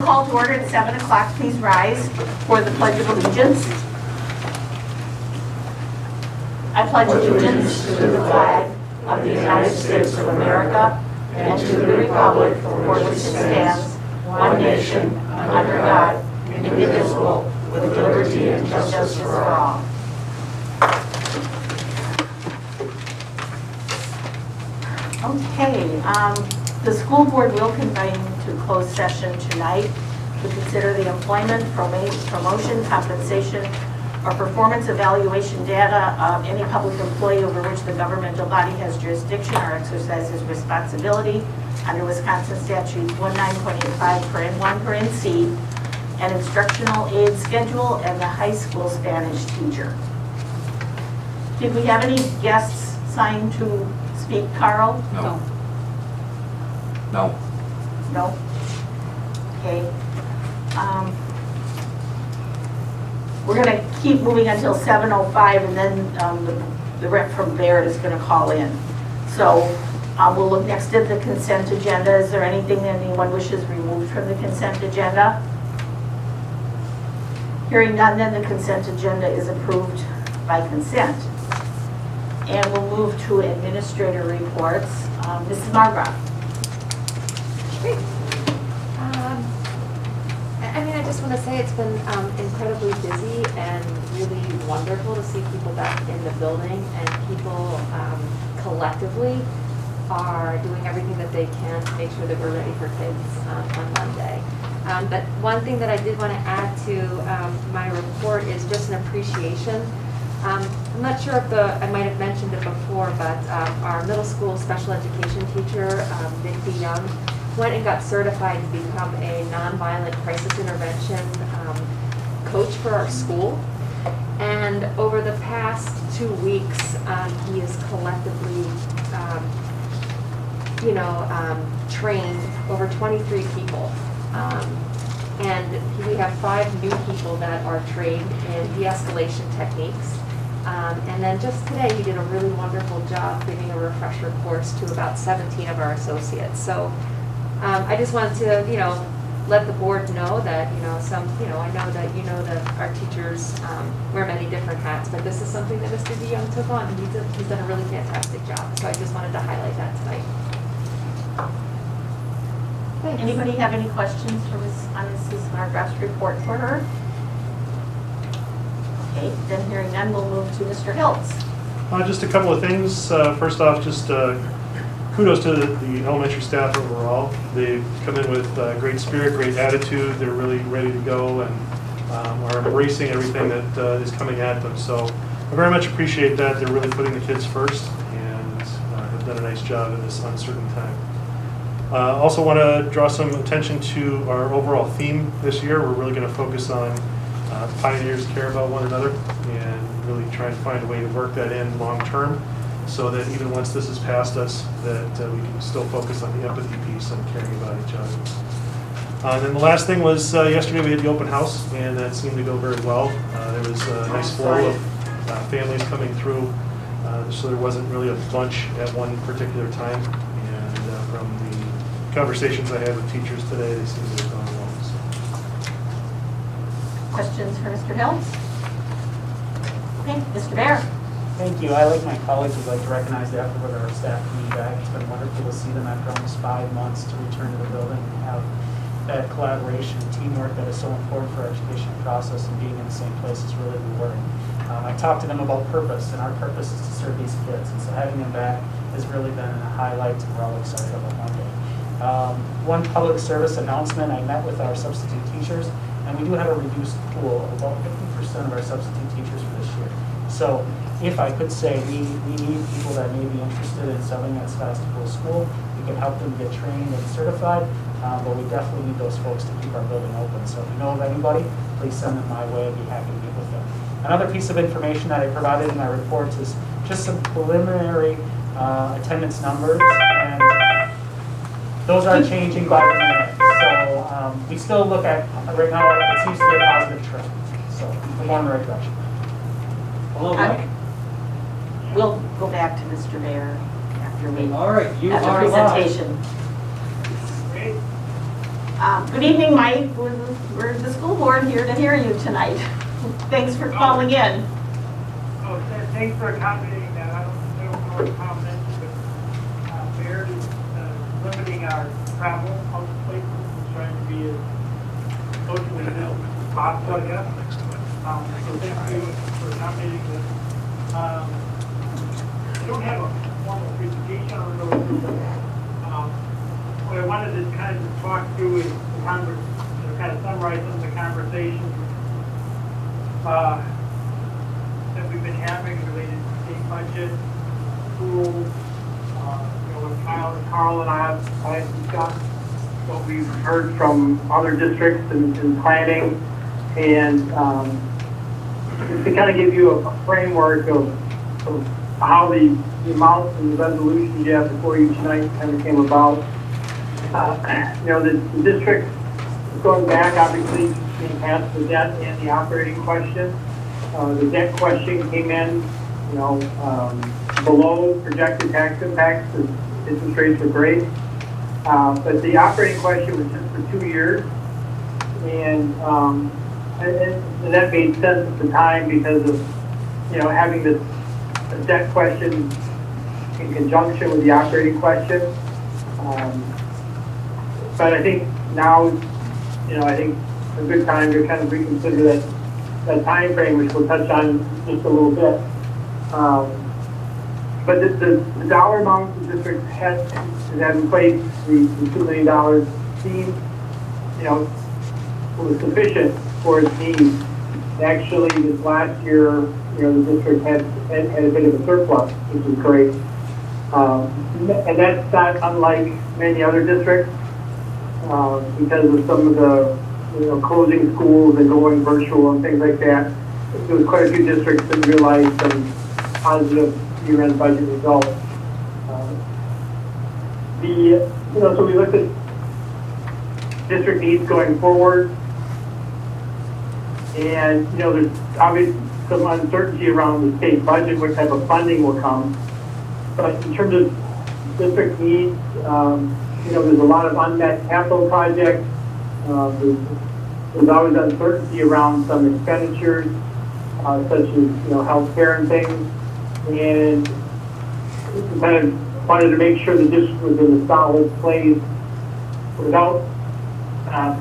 Call to order at 7 o'clock. Please rise for the Pledge of Allegiance. I pledge allegiance to the flag of the United States of America and to the republic for which it stands, one nation, under God, indivisible, with liberty and justice for all. Okay, the school board will convene to closed session tonight to consider the employment, promotion, compensation, or performance evaluation data of any public employee over which the governmental body has jurisdiction or exercises responsibility under Wisconsin Statutes 19.85 (1) (c), an instructional aid schedule, and the high school Spanish teacher. Did we have any guests signed to speak, Carl? No. No. No? Okay. We're going to keep moving until 7:05, and then the rep from Baird is going to call in. So we'll look next at the consent agenda. Is there anything that anyone wishes removed from the consent agenda? Hearing none, then the consent agenda is approved by consent. And we'll move to administrator reports. Mrs. Margraf. Great. I just want to say it's been incredibly busy and really wonderful to see people back in the building, and people collectively are doing everything that they can to make sure that we're ready for kids on Monday. But one thing that I did want to add to my report is just an appreciation. I'm not sure if I might have mentioned it before, but our middle school special education teacher, Vicki Young, went and got certified to become a nonviolent crisis intervention coach for our school. And over the past 2 weeks, he has collectively, trained over 23 people. And we have 5 new people that are trained in de-escalation techniques. And then just today, he did a really wonderful job giving a refresher course to about 17 of our associates. So I just wanted to, let the board know that, I know that our teachers wear many different hats, but this is something that Mr. DeYoung took on, and he's done a really fantastic job. So I just wanted to highlight that tonight. Thanks. Anybody have any questions for Mrs. Margraf's report for her? Okay, then hearing none, we'll move to Mr. Hiltz. Just a couple of things. First off, just kudos to the elementary staff overall. They've come in with great spirit, great attitude. They're really ready to go and are embracing everything that is coming at them. So I very much appreciate that. They're really putting the kids first and have done a nice job in this uncertain time. Also want to draw some attention to our overall theme this year. We're really going to focus on pioneers care about one another and really try and find a way to work that in long term, so that even once this is past us, that we can still focus on the empathy piece and caring about each other. And then the last thing was yesterday we had the open house, and that seemed to go very well. There was a nice flow of families coming through, so there wasn't really a bunch at one particular time. And from the conversations I had with teachers today, they seem to have gone well. So. Questions for Mr. Hiltz? Okay, Mr. Baer. Thank you. I, like my colleagues, would like to recognize the effort of our staff coming back. It's been wonderful to see them after almost 5 months to return to the building and have that collaboration and teamwork that is so important for our education process, and being in the same place is really rewarding. I talked to them about purpose, and our purpose is to serve these kids, and so having them back has really been a highlight, and we're all excited about Monday. One public service announcement: I met with our substitute teachers, and we do have a reduced pool of about 50% of our substitute teachers for this year. So if I could say, we need people that may be interested in subbing at Sevastopol School. We can help them get trained and certified, but we definitely need those folks to keep our building open. So if you know of anybody, please send them my way. I'd be happy to meet with them. Another piece of information that I provided in my reports is just some preliminary attendance numbers, and those are changing by the minute. So we still look at, right now, it seems to be a positive trend. So we're going in the right direction. Hello, Mike. We'll go back to Mr. Baer after we All right, you have the are live. presentation. Good evening, Mike. We're the school board here to hear you tonight. Thanks for calling in. Oh, thanks for accommodating that. I don't know what comment, but Mayor is limiting our travel out to places and trying to be as socially distant as possible, I guess. So thank you for accommodating this. I don't have a formal presentation. I don't know what I wanted to kind of just talk through is the kind of summarize some of the conversations that we've been having related to state budget, school, with Carl and I have discussed what we've heard from other districts in planning, and just to kind of give you a framework of how the amounts and the resolutions you have before you tonight kind of came about. The district is going back, obviously, being past the debt and the operating question. The debt question came in, below projected tax impacts, because interest rates were great. But the operating question was just for 2 years. And that made sense at the time because of, having this debt question in conjunction with the operating question. But I think now, I think a good time to kind of reconsider that time frame, which we'll touch on just a little bit. But the dollar amount the district has in place, the $2 million seems, was sufficient for its needs. Actually, this last year, the district had a bit of a surplus, which is great. And that's not unlike many other districts because of some of the closing schools and going virtual and things like that. There was quite a few districts that realized some positive year-end budget results. So we looked at district needs going forward, and there's obviously some uncertainty around the state budget, what type of funding will come. But in terms of district needs, there's a lot of unmet capital projects. There's always uncertainty around some expenditures, such as healthcare and things. And we kind of wanted to make sure the district was in a solid place without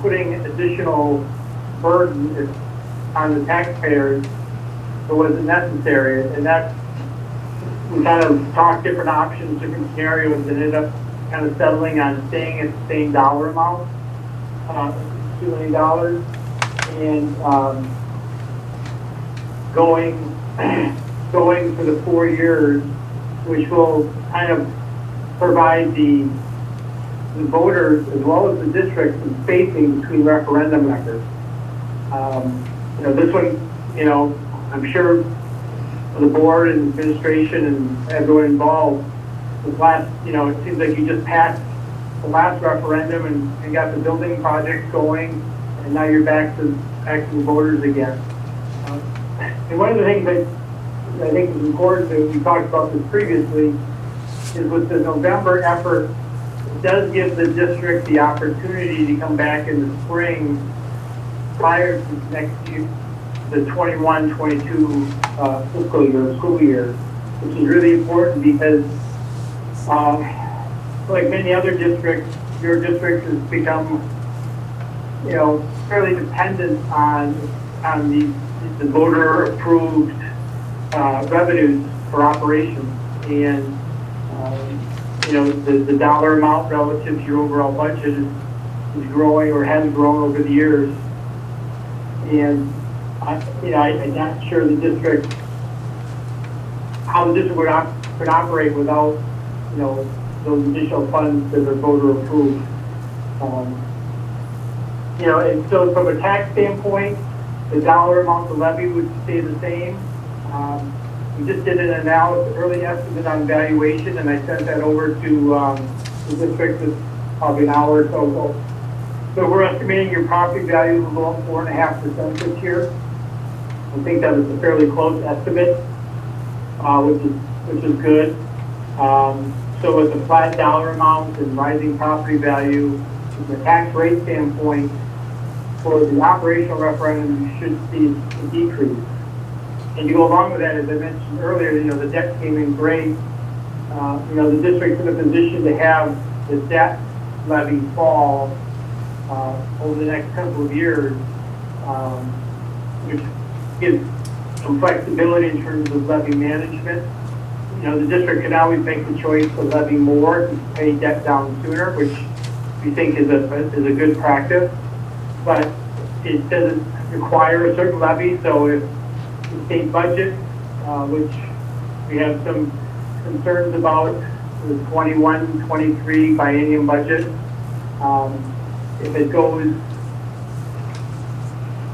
putting additional burden on the taxpayers that wasn't necessary. And that we kind of talked different options, different scenarios, and ended up kind of settling on staying at the same dollar amount, $2 million, and going for the 4 years, which will kind of provide the voters as well as the district some spacing between referendum records. This one, I'm sure the board and administration and everyone involved, it seems like you just passed the last referendum and got the building projects going, and now you're back to the voters again. And one of the things that I think is important, that we talked about this previously, is with the November effort, it does give the district the opportunity to come back in the spring prior to next year, the 21-22 school year, which is really important because like many other districts, your district has become, fairly dependent on the voter-approved revenues for operations, and the dollar amount relative to your overall budget is growing or has grown over the years, and I'm not sure how the district could operate without those additional funds that are voter approved. And so from a tax standpoint, the dollar amount of levy would stay the same. We just did an analysis, early estimate on valuation, and I sent that over to the district probably an hour or so ago. So we're estimating your property value is about 4.5% this year. I think that was a fairly close estimate, which is good. So with the flat dollar amount and rising property value, from the tax rate standpoint, for the operational referendum, you should see a decrease. And to go along with that, as I mentioned earlier, the debt came in great. The district's in a position to have the debt levy fall over the next couple of years, which gives some flexibility in terms of levy management. The district can always make the choice to levy more to pay debt down sooner, which we think is a good practice. But it doesn't require a certain levy, so if the state budget, which we have some concerns about, the 21-23 biennium budget, if it goes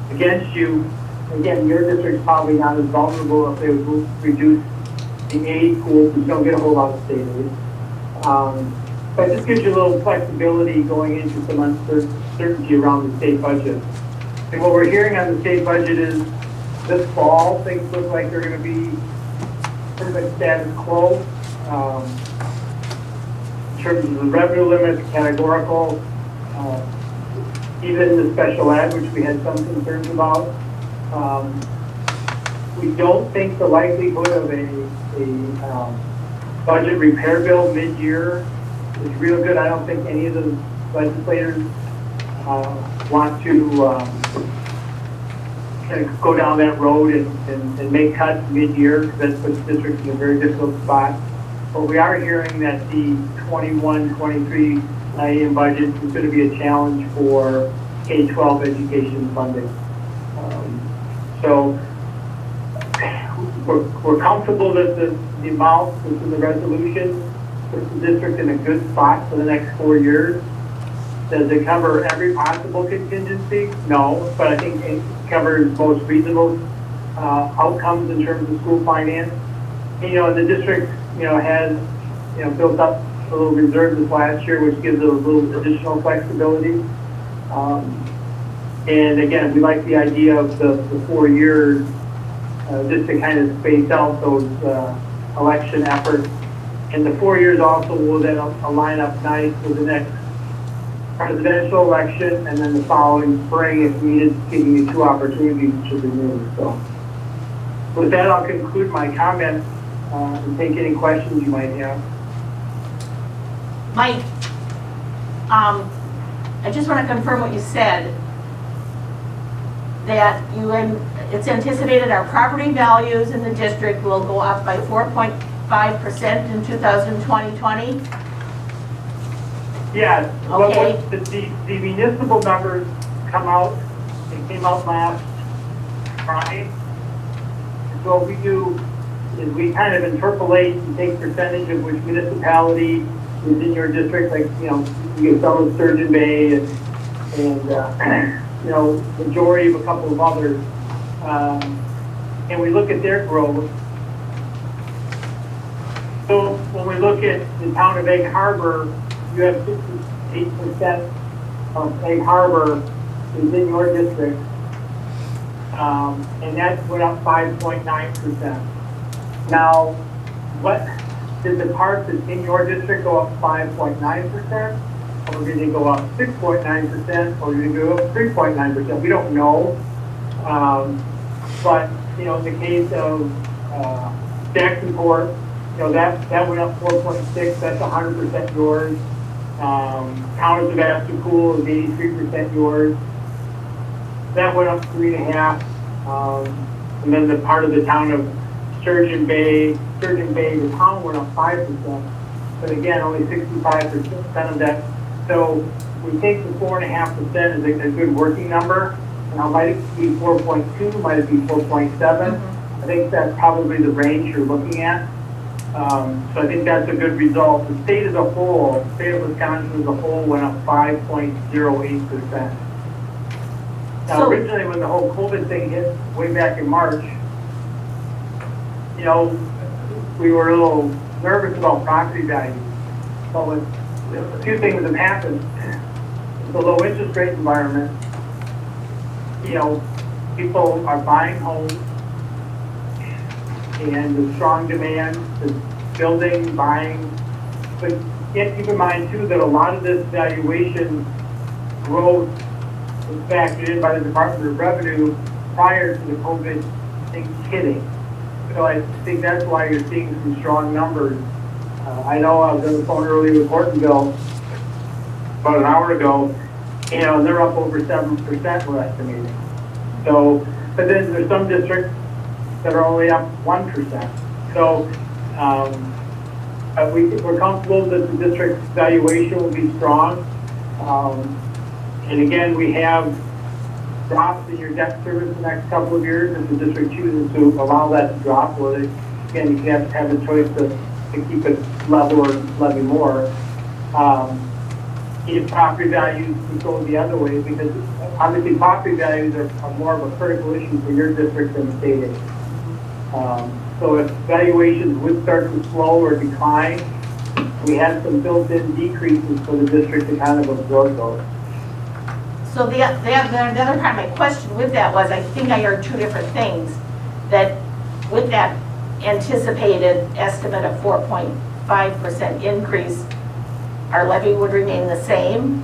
against you, again, your district's probably not as vulnerable if they would reduce the aid pool, because you don't get a whole lot of state aid. But it just gives you a little flexibility going into some uncertainty around the state budget. And what we're hearing on the state budget is this fall, things look like they're going to be pretty much status quo. In terms of the revenue limits, categorical, even the special ed, which we had some concerns about. We don't think the likelihood of a budget repair bill mid-year is real good. I don't think any of the legislators want to kind of go down that road and make cuts mid-year, because that puts districts in a very difficult spot. But we are hearing that the 21-23 IEM budget is going to be a challenge for K-12 education funding. So we're comfortable that the amount that's in the resolution puts the district in a good spot for the next 4 years. Does it cover every possible contingency? No, but I think it covers most reasonable outcomes in terms of school finance. And the district, has, built up a little reserve this last year, which gives it a little additional flexibility. And again, we like the idea of the 4 years just to kind of space out those election efforts. And the 4 years also will then align up nice with the next presidential election, and then the following spring, if needed, giving you 2 opportunities to renew. So with that, I'll conclude my comments and take any questions you might have. Mike, I just want to confirm what you said, that it's anticipated our property values in the district will go up by 4.5% in 2020. Yeah. Okay. The municipal numbers come out, they came out last Friday. So what we do is we kind of interpolate and take percentage of which municipality is in your district, like, you get some of Sturgeon Bay and majority of a couple of others. And we look at their growth. So when we look at the town of Egg Harbor, you have 68% of Egg Harbor is in your district. And that went up 5.9%. Now, what did the part that's in your district go up 5.9%? Or did it go up 6.9%? Or did it go up 3.9%? We don't know. But, in the case of Jacksonport, that went up 4.6, that's 100% yours. Town of Sevastopol is 83% yours. That went up 3.5. And then the part of the town of Sturgeon Bay, the town went up 5%. But again, only 65% of that. So we think the 4.5% is a good working number. Now, might it be 4.2, might it be 4.7? I think that's probably the range you're looking at. So I think that's a good result. The state as a whole, the state of Wisconsin as a whole went up 5.08%. Now, originally when the whole COVID thing hit way back in March, we were a little nervous about property values. But a few things have happened. The low interest rate environment, people are buying homes, and the strong demand is building, buying. But you have to keep in mind too that a lot of this valuation growth was factored in by the Department of Revenue prior to the COVID thing hitting. So I think that's why you're seeing some strong numbers. I know I was on the phone earlier with Hortonville about an hour ago, and they're up over 7%, we're estimating. So, but then there's some districts that are only up 1%. So we're comfortable that the district's valuation will be strong. And again, we have drops in your debt service the next couple of years if the district chooses to allow that to drop. Or again, you can have a choice to keep it level or levy more. If property values would go the other way, because obviously property values are more of a critical issue for your district than the state is. So if valuations would start to slow or decline, we had some built-in decreases for the district to kind of absorb those. So the other part of my question with that was, I think I heard two different things. That with that anticipated estimate of 4.5% increase, our levy would remain the same?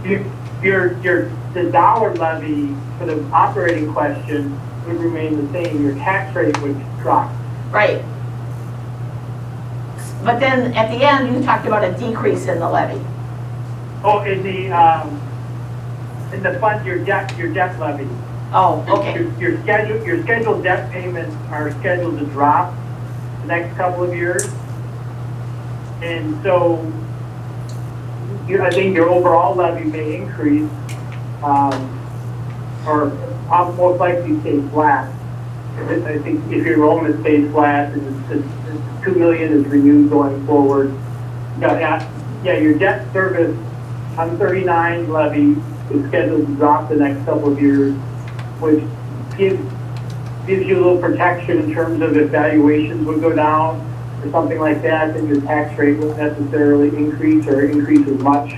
The dollar levy for the operating question would remain the same. Your tax rate would drop. Right. But then at the end, you talked about a decrease in the levy. Oh, in the fund, your debt levy. Oh, okay. Your scheduled debt payments are scheduled to drop the next couple of years. And so I think your overall levy may increase, or most likely stay flat. I think if your enrollment stays flat, and the 2 million is renewed going forward. Yeah, your debt service on 39 levy is scheduled to drop the next couple of years, which gives you a little protection in terms of if valuations would go down or something like that, then your tax rate won't necessarily increase or increase as much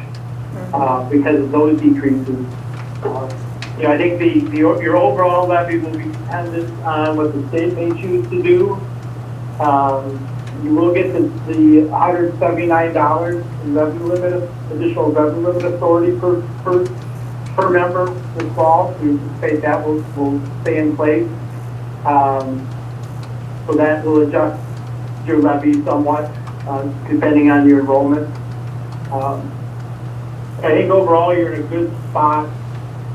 because of those decreases. I think your overall levy will be dependent on what the state may choose to do. You will get the $179 in revenue limit, additional revenue limit authority per member this fall. We anticipate that will stay in place. So that will adjust your levy somewhat depending on your enrollment. I think overall you're in a good spot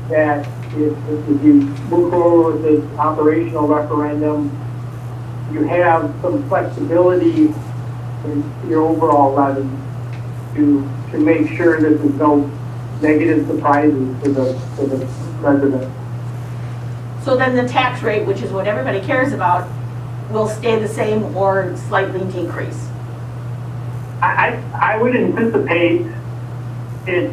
that if you move forward with this operational referendum, you have some flexibility in your overall levy to make sure that there's no negative surprises for the resident. So then the tax rate, which is what everybody cares about, will stay the same or slightly decrease? I would anticipate it.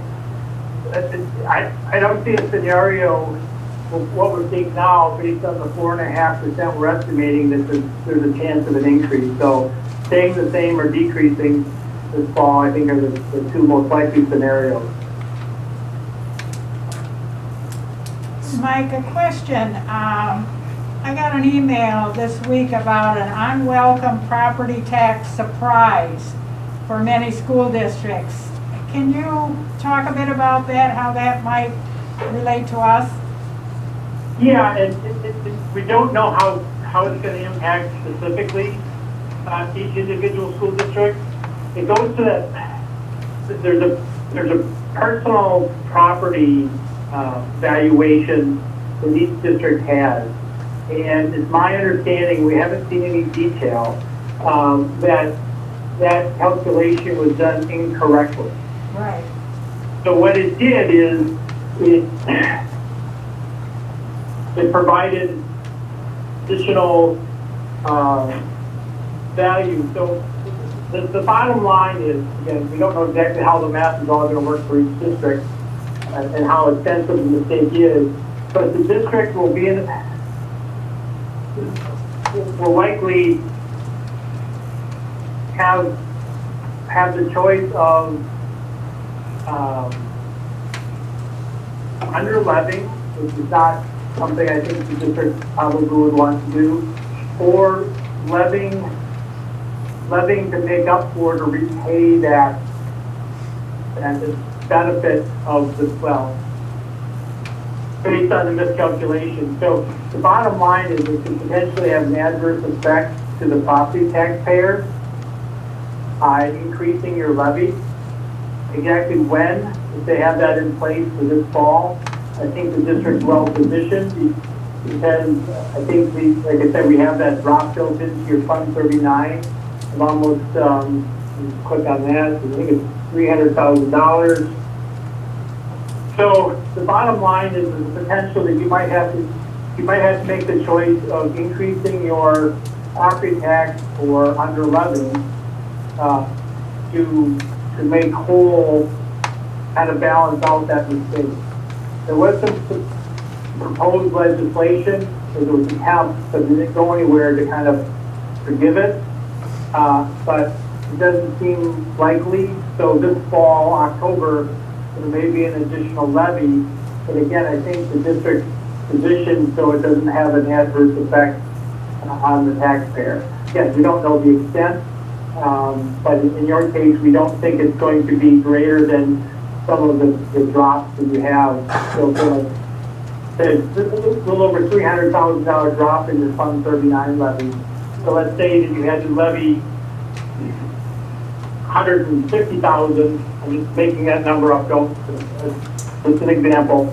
I don't see a scenario with what we're seeing now based on the 4.5% we're estimating that there's a chance of an increase. So staying the same or decreasing this fall, I think, are the two most likely scenarios. Mike, a question. I got an email this week about an unwelcome property tax surprise for many school districts. Can you talk a bit about that, how that might relate to us? Yeah, we don't know how it's going to impact specifically each individual school district. It goes to that there's a personal property valuation that each district has, and it's my understanding, we haven't seen any detail, that calculation was done incorrectly. Right. So what it did is it provided additional value. So the bottom line is, again, we don't know exactly how the math is all going to work for each district and how extensive the mistake is, but the district will likely have the choice of under levying, which is not something I think the district probably would want to do, or levying to make up for, to repay that benefit of the, well, based on the miscalculation. So the bottom line is it could potentially have an adverse effect to the property taxpayer by increasing your levy. Exactly when, if they have that in place for this fall, I think the district's well positioned because I think we, like I said, we have that drop built into your Fund 39 of almost, click on that, I think it's $300,000. So the bottom line is the potential that you might have to make the choice of increasing your property tax or under levying to make whole, kind of balance out that mistake. There was some proposed legislation, so there was an attempt, but it didn't go anywhere to kind of forgive it. But it doesn't seem likely. So this fall, October, there may be an additional levy. But again, I think the district's positioned so it doesn't have an adverse effect on the taxpayer. Again, we don't know the extent, but in your case, we don't think it's going to be greater than some of the drops that you have. So a little over $300,000 drop in your Fund 39 levy. So let's say that you had to levy $150,000, I'm just making that number up, it's an example,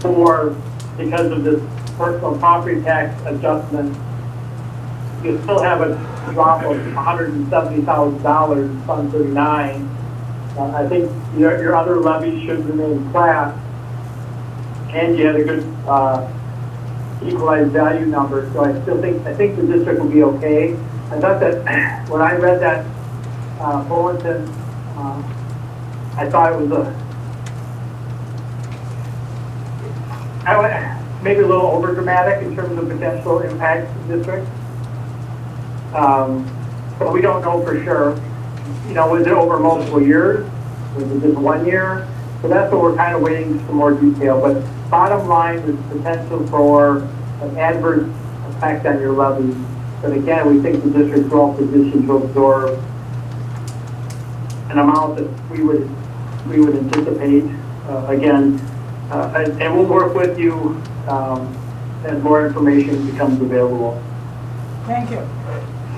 or because of this personal property tax adjustment, you still have a drop of $170,000 in Fund 39. I think your other levies should remain flat, and you had a good equalized value number, so I think the district will be okay. I thought that when I read that bulletin, I thought it was maybe a little over dramatic in terms of potential impact to the district. But we don't know for sure. You know, was it over multiple years? Was it just 1 year? So that's what we're kind of waiting for more detail. But bottom line is potential for an adverse effect on your levy. But again, we think the district's well positioned to absorb an amount that we would anticipate. And we'll work with you as more information becomes available. Thank you.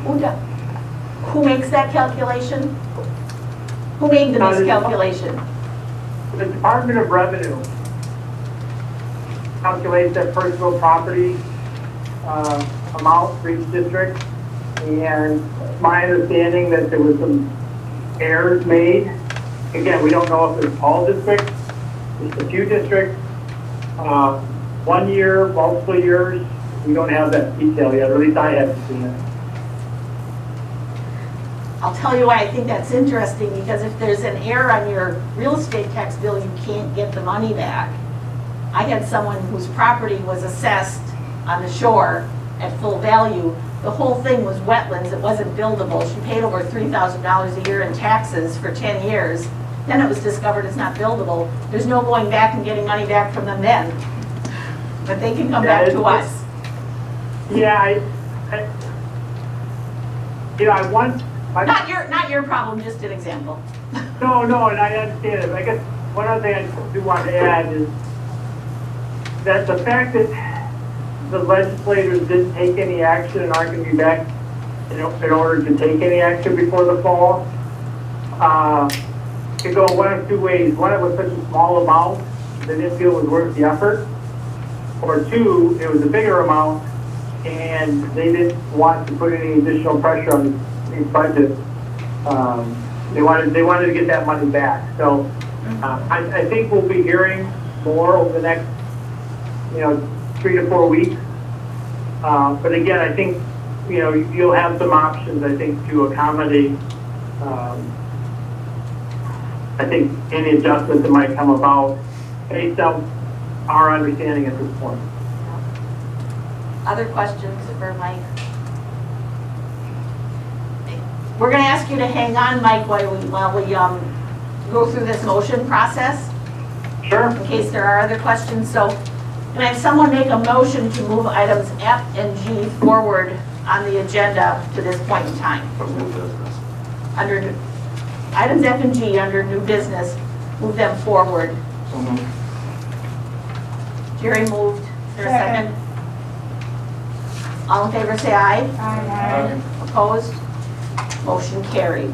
Who makes that calculation? Who made the miscalculation? The Department of Revenue calculates that personal property amount for each district. And my understanding that there was some errors made. Again, we don't know if it's all districts, just a few districts. 1 year, multiple years, we don't have that detail yet, or at least I haven't seen it. I'll tell you why I think that's interesting, because if there's an error on your real estate tax bill, you can't get the money back. I had someone whose property was assessed on the shore at full value. The whole thing was wetlands, it wasn't buildable. She paid over $3,000 a year in taxes for 10 years. Then it was discovered it's not buildable. There's no going back and getting money back from them then. But they can come back to us. Yeah, I want... Not your problem, just an example. No, and I understand it. I guess one other thing I do want to add is that the fact that the legislators didn't take any action and aren't going to be back in order to take any action before the fall, could go one of two ways. One, it was such a small amount, they didn't feel it was worth the effort. Or two, it was a bigger amount, and they didn't want to put any additional pressure on the budget. They wanted to get that money back. So I think we'll be hearing more over the next 3 to 4 weeks. But again, I think you'll have some options, I think, to accommodate I think any adjustments that might come about based on our understanding at this point. Other questions for Mike? We're going to ask you to hang on, Mike, while we go through this motion process. Sure. In case there are other questions. So can I have someone make a motion to move items F and G forward on the agenda to this point in time? From new business. Under items F and G under new business move them forward. So moved. Jerry moved. Is there a Second. second? All in favor, say aye. Aye. Opposed? Motion carried.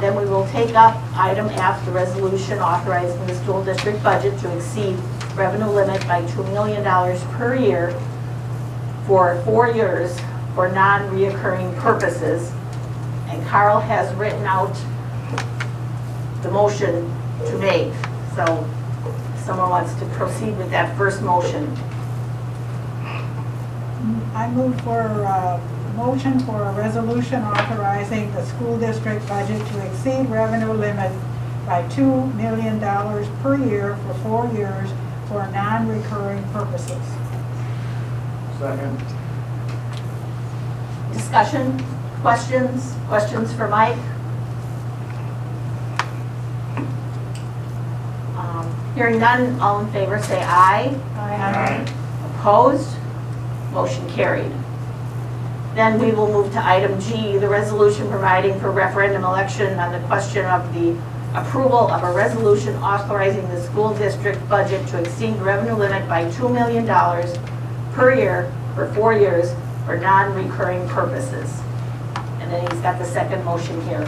Then we will take up item F, the resolution authorizing the school district budget to exceed revenue limit by $2 million per year for 4 years for non-reoccurring purposes. And Carl has written out the motion to make. So if someone wants to proceed with that first motion. I move for a motion for a resolution authorizing the school district budget to exceed revenue limit by $2 million per year for 4 years for non-recurring purposes. Second. Discussion, questions? Questions for Mike? Hearing none, all in favor say aye. Aye. Opposed? Motion carried. Then we will move to item G, the resolution providing for referendum election on the question of the approval of a resolution authorizing the school district budget to exceed revenue limit by $2 million per year for 4 years for non-recurring purposes. And then he's got the second motion here.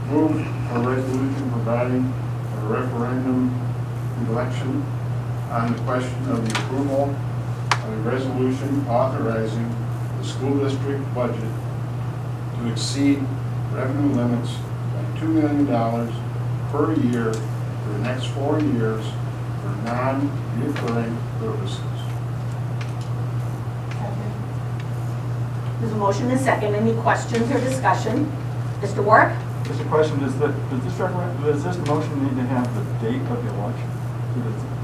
Move a resolution providing a referendum election on the question of the approval of a resolution authorizing the school district budget to exceed revenue limits by $2 million per year for the next 4 years for non-recurring purposes. There's a motion and a second. Any questions or discussion? Mr. Warwick? Just a question, does this motion need to have the date of the election?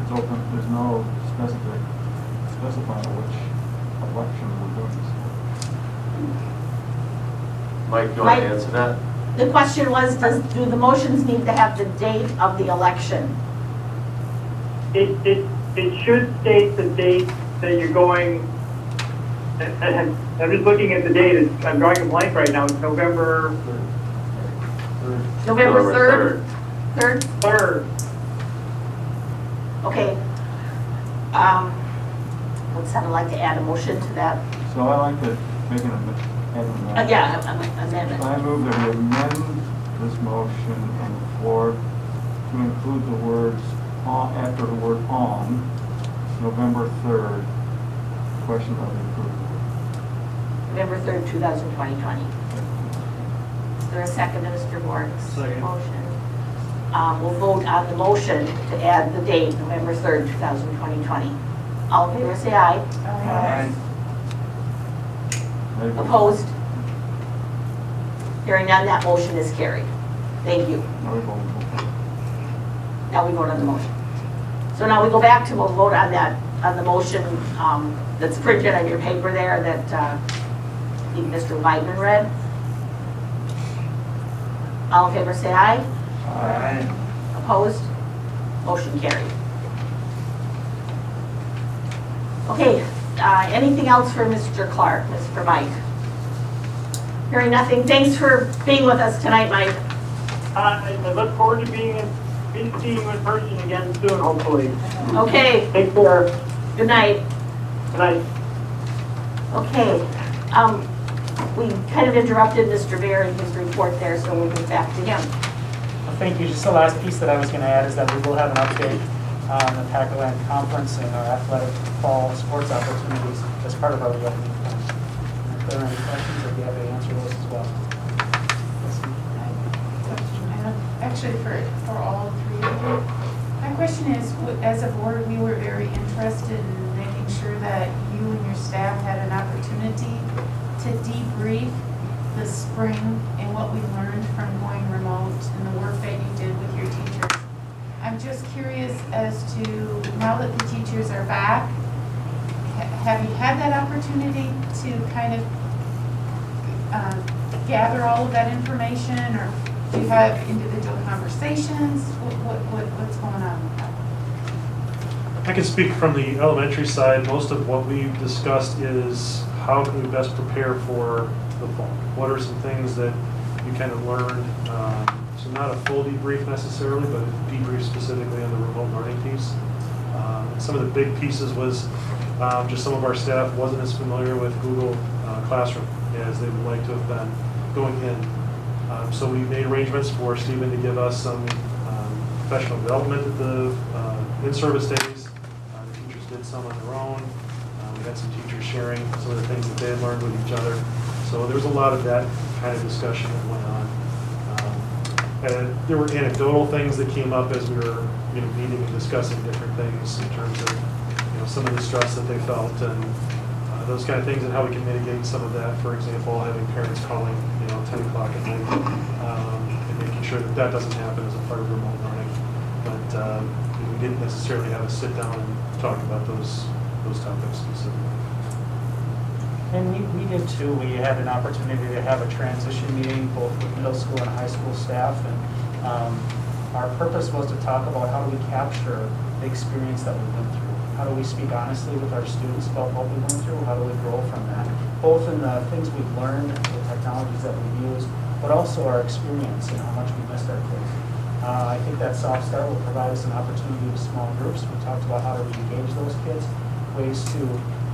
It's open, there's no specifying which election we're doing this Mike, you want Mike? to answer that? The question was, do the motions need to have the date of the election? It should state the date that you're going, I'm just looking at the date, I'm drawing a blank right now, it's November November November 3rd? 3rd? 3rd. Okay. Would someone like to add a motion to that? one. So I like to make an amendment. Yeah, amendment. I move that we amend this motion on the floor to include the words after the word on, November 3rd, question of the approval. November 3rd, 2020. Is there a second to Mr. Bork's Second. motion? We'll vote on the motion to add the date, November 3rd, 2020. All in favor, say aye. Aye. I vote- Opposed? Hearing none, that motion is carried. Thank you. No, we vote. Now we vote on the motion. So now we go back to, we'll vote on that, on the motion that's printed on your paper there that I think Mr. Weidman read. All in favor, say aye. Aye. Opposed? Motion carried. Okay, anything else for Mr. Clark, for Mike? Hearing nothing, thanks for being with us tonight, Mike. I look forward to seeing you in person again soon, hopefully. Okay, Take care. good night. Good night. Okay, we kind of interrupted Mr. Bear in his report there, so we'll get back to him. Well, thank you. Just the last piece that I was going to add is that we will have an update on the Pac-Land Conference and our athletic fall sports opportunities as part of our reopening plan. If there are any questions, I'd be happy to answer those as well. Actually, for all three of you. My question is, as a board, we were very interested in making sure that you and your staff had an opportunity to debrief the spring and what we learned from going remote and the work that you did with your teachers. I'm just curious as to, now that the teachers are back, have you had that opportunity to kind of gather all of that information, or do you have individual conversations? What's going on with that? I can speak from the elementary side. Most of what we've discussed is how can we best prepare for the fall? What are some things that you kind of learned? So So not a full debrief necessarily, but a debrief specifically on the remote learning piece. Some of the big pieces was just some of our staff wasn't as familiar with Google Classroom as they would like to have been going in. So we made arrangements for Stephen to give us some professional development at the in-service days. The teachers did some on their own. We had some teachers sharing some of the things that they had learned with each other. So there was a lot of that kind of discussion that went on. And there were anecdotal things that came up as we were meeting and discussing different things in terms of some of the stress that they felt and those kind of things, and how we can mitigate some of that. For example, having parents calling 10 o'clock at night and making sure that that doesn't happen as a part of remote learning. But we didn't necessarily have a sit down and talk about those topics specifically. And we did too. We had an opportunity to have a transition meeting both with middle school and high school staff. And our purpose was to talk about how do we capture the experience that we went through. How do we speak honestly with our students about what we went through? How do we grow from that? Both in the things we've learned, the technologies that we've used, but also our experience and how much we missed our kids. I think that soft start will provide us an opportunity with small groups. We talked about how to engage those kids, ways to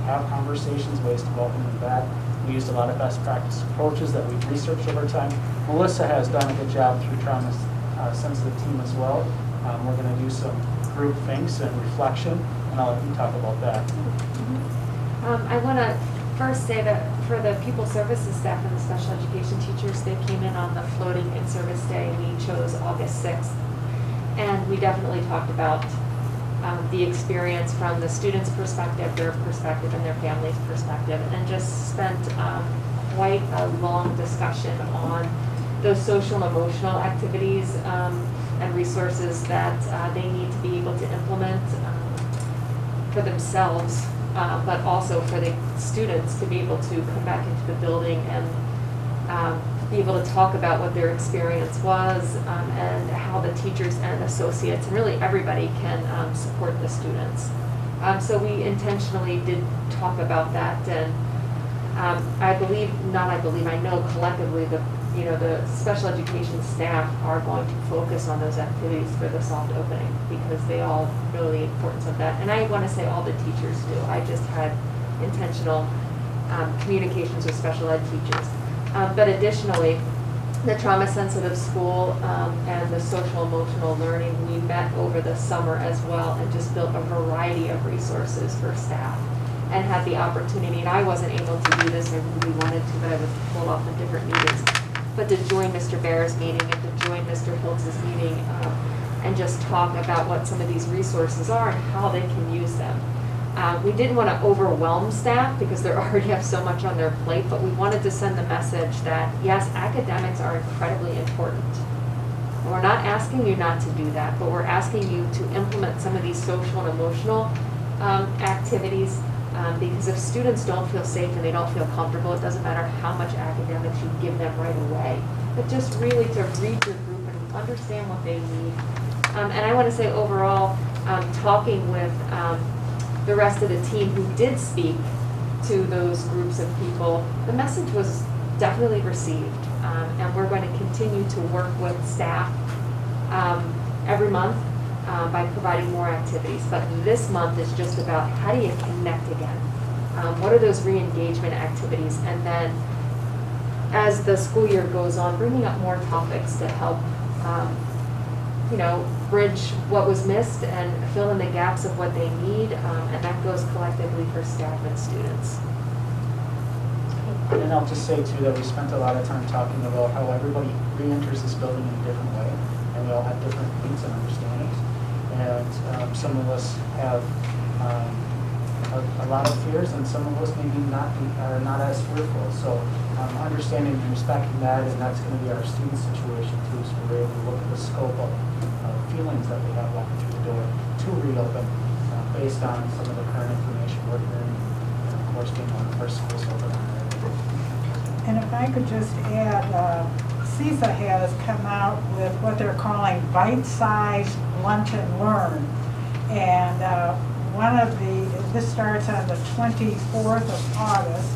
have conversations, ways to welcome them back. We used a lot of best practice approaches that we've researched over time. Melissa has done a good job through trauma sensitive team as well. We're going to do some group thinks and reflection, and I'll let you talk about that. I want to first say that for the pupil services staff and the special education teachers, they came in on the floating in-service day. We chose August 6th, and we definitely talked about the experience from the students' perspective, their perspective, and their family's perspective, and just spent quite a long discussion on those social and emotional activities and resources that they need to be able to implement for themselves, but also for the students to be able to come back into the building and be able to talk about what their experience was and how the teachers and associates and really everybody can support the students. So we intentionally did talk about that, and I know collectively the special education staff are going to focus on those activities for the soft opening because they all know the importance of that. And I want to say all the teachers do. I just had intentional communications with special ed teachers. But additionally, the trauma-sensitive school and the social-emotional learning, we met over the summer as well and just built a variety of resources for staff and had the opportunity, and I wasn't able to do this, I really wanted to, but I was pulled off in different meetings, but to join Mr. Bear's meeting and to join Mr. Hiltz's meeting and just talk about what some of these resources are and how they can use them. We didn't want to overwhelm staff because they already have so much on their plate, but we wanted to send the message that, yes, academics are incredibly important. We're not asking you not to do that, but we're asking you to implement some of these social and emotional activities because if students don't feel safe and they don't feel comfortable, it doesn't matter how much academics you give them right away, but just really to read your group and understand what they need. And I want to say overall, talking with the rest of the team who did speak to those groups of people, the message was definitely received. And we're going to continue to work with staff every month by providing more activities. But this month is just about how do you connect again? What are those re-engagement activities? And then as the school year goes on, bringing up more topics to help bridge what was missed and fill in the gaps of what they need, and that goes collectively for staff and students. And I'll just say too that we spent a lot of time talking about how everybody re-enters this building in a different way, and we all have different needs and understandings. And some of us have a lot of fears, and some of us maybe are not as fearful. So understanding and respecting that, and that's going to be our student situation too, so we're able to look at the scope of feelings that they have walking through the door to reopen based on some of the current information we're hearing, and of course being one of our schools open on it. And if I could just add, CISA has come out with what they're calling bite-sized lunch and learn. And this starts on the 24th of August.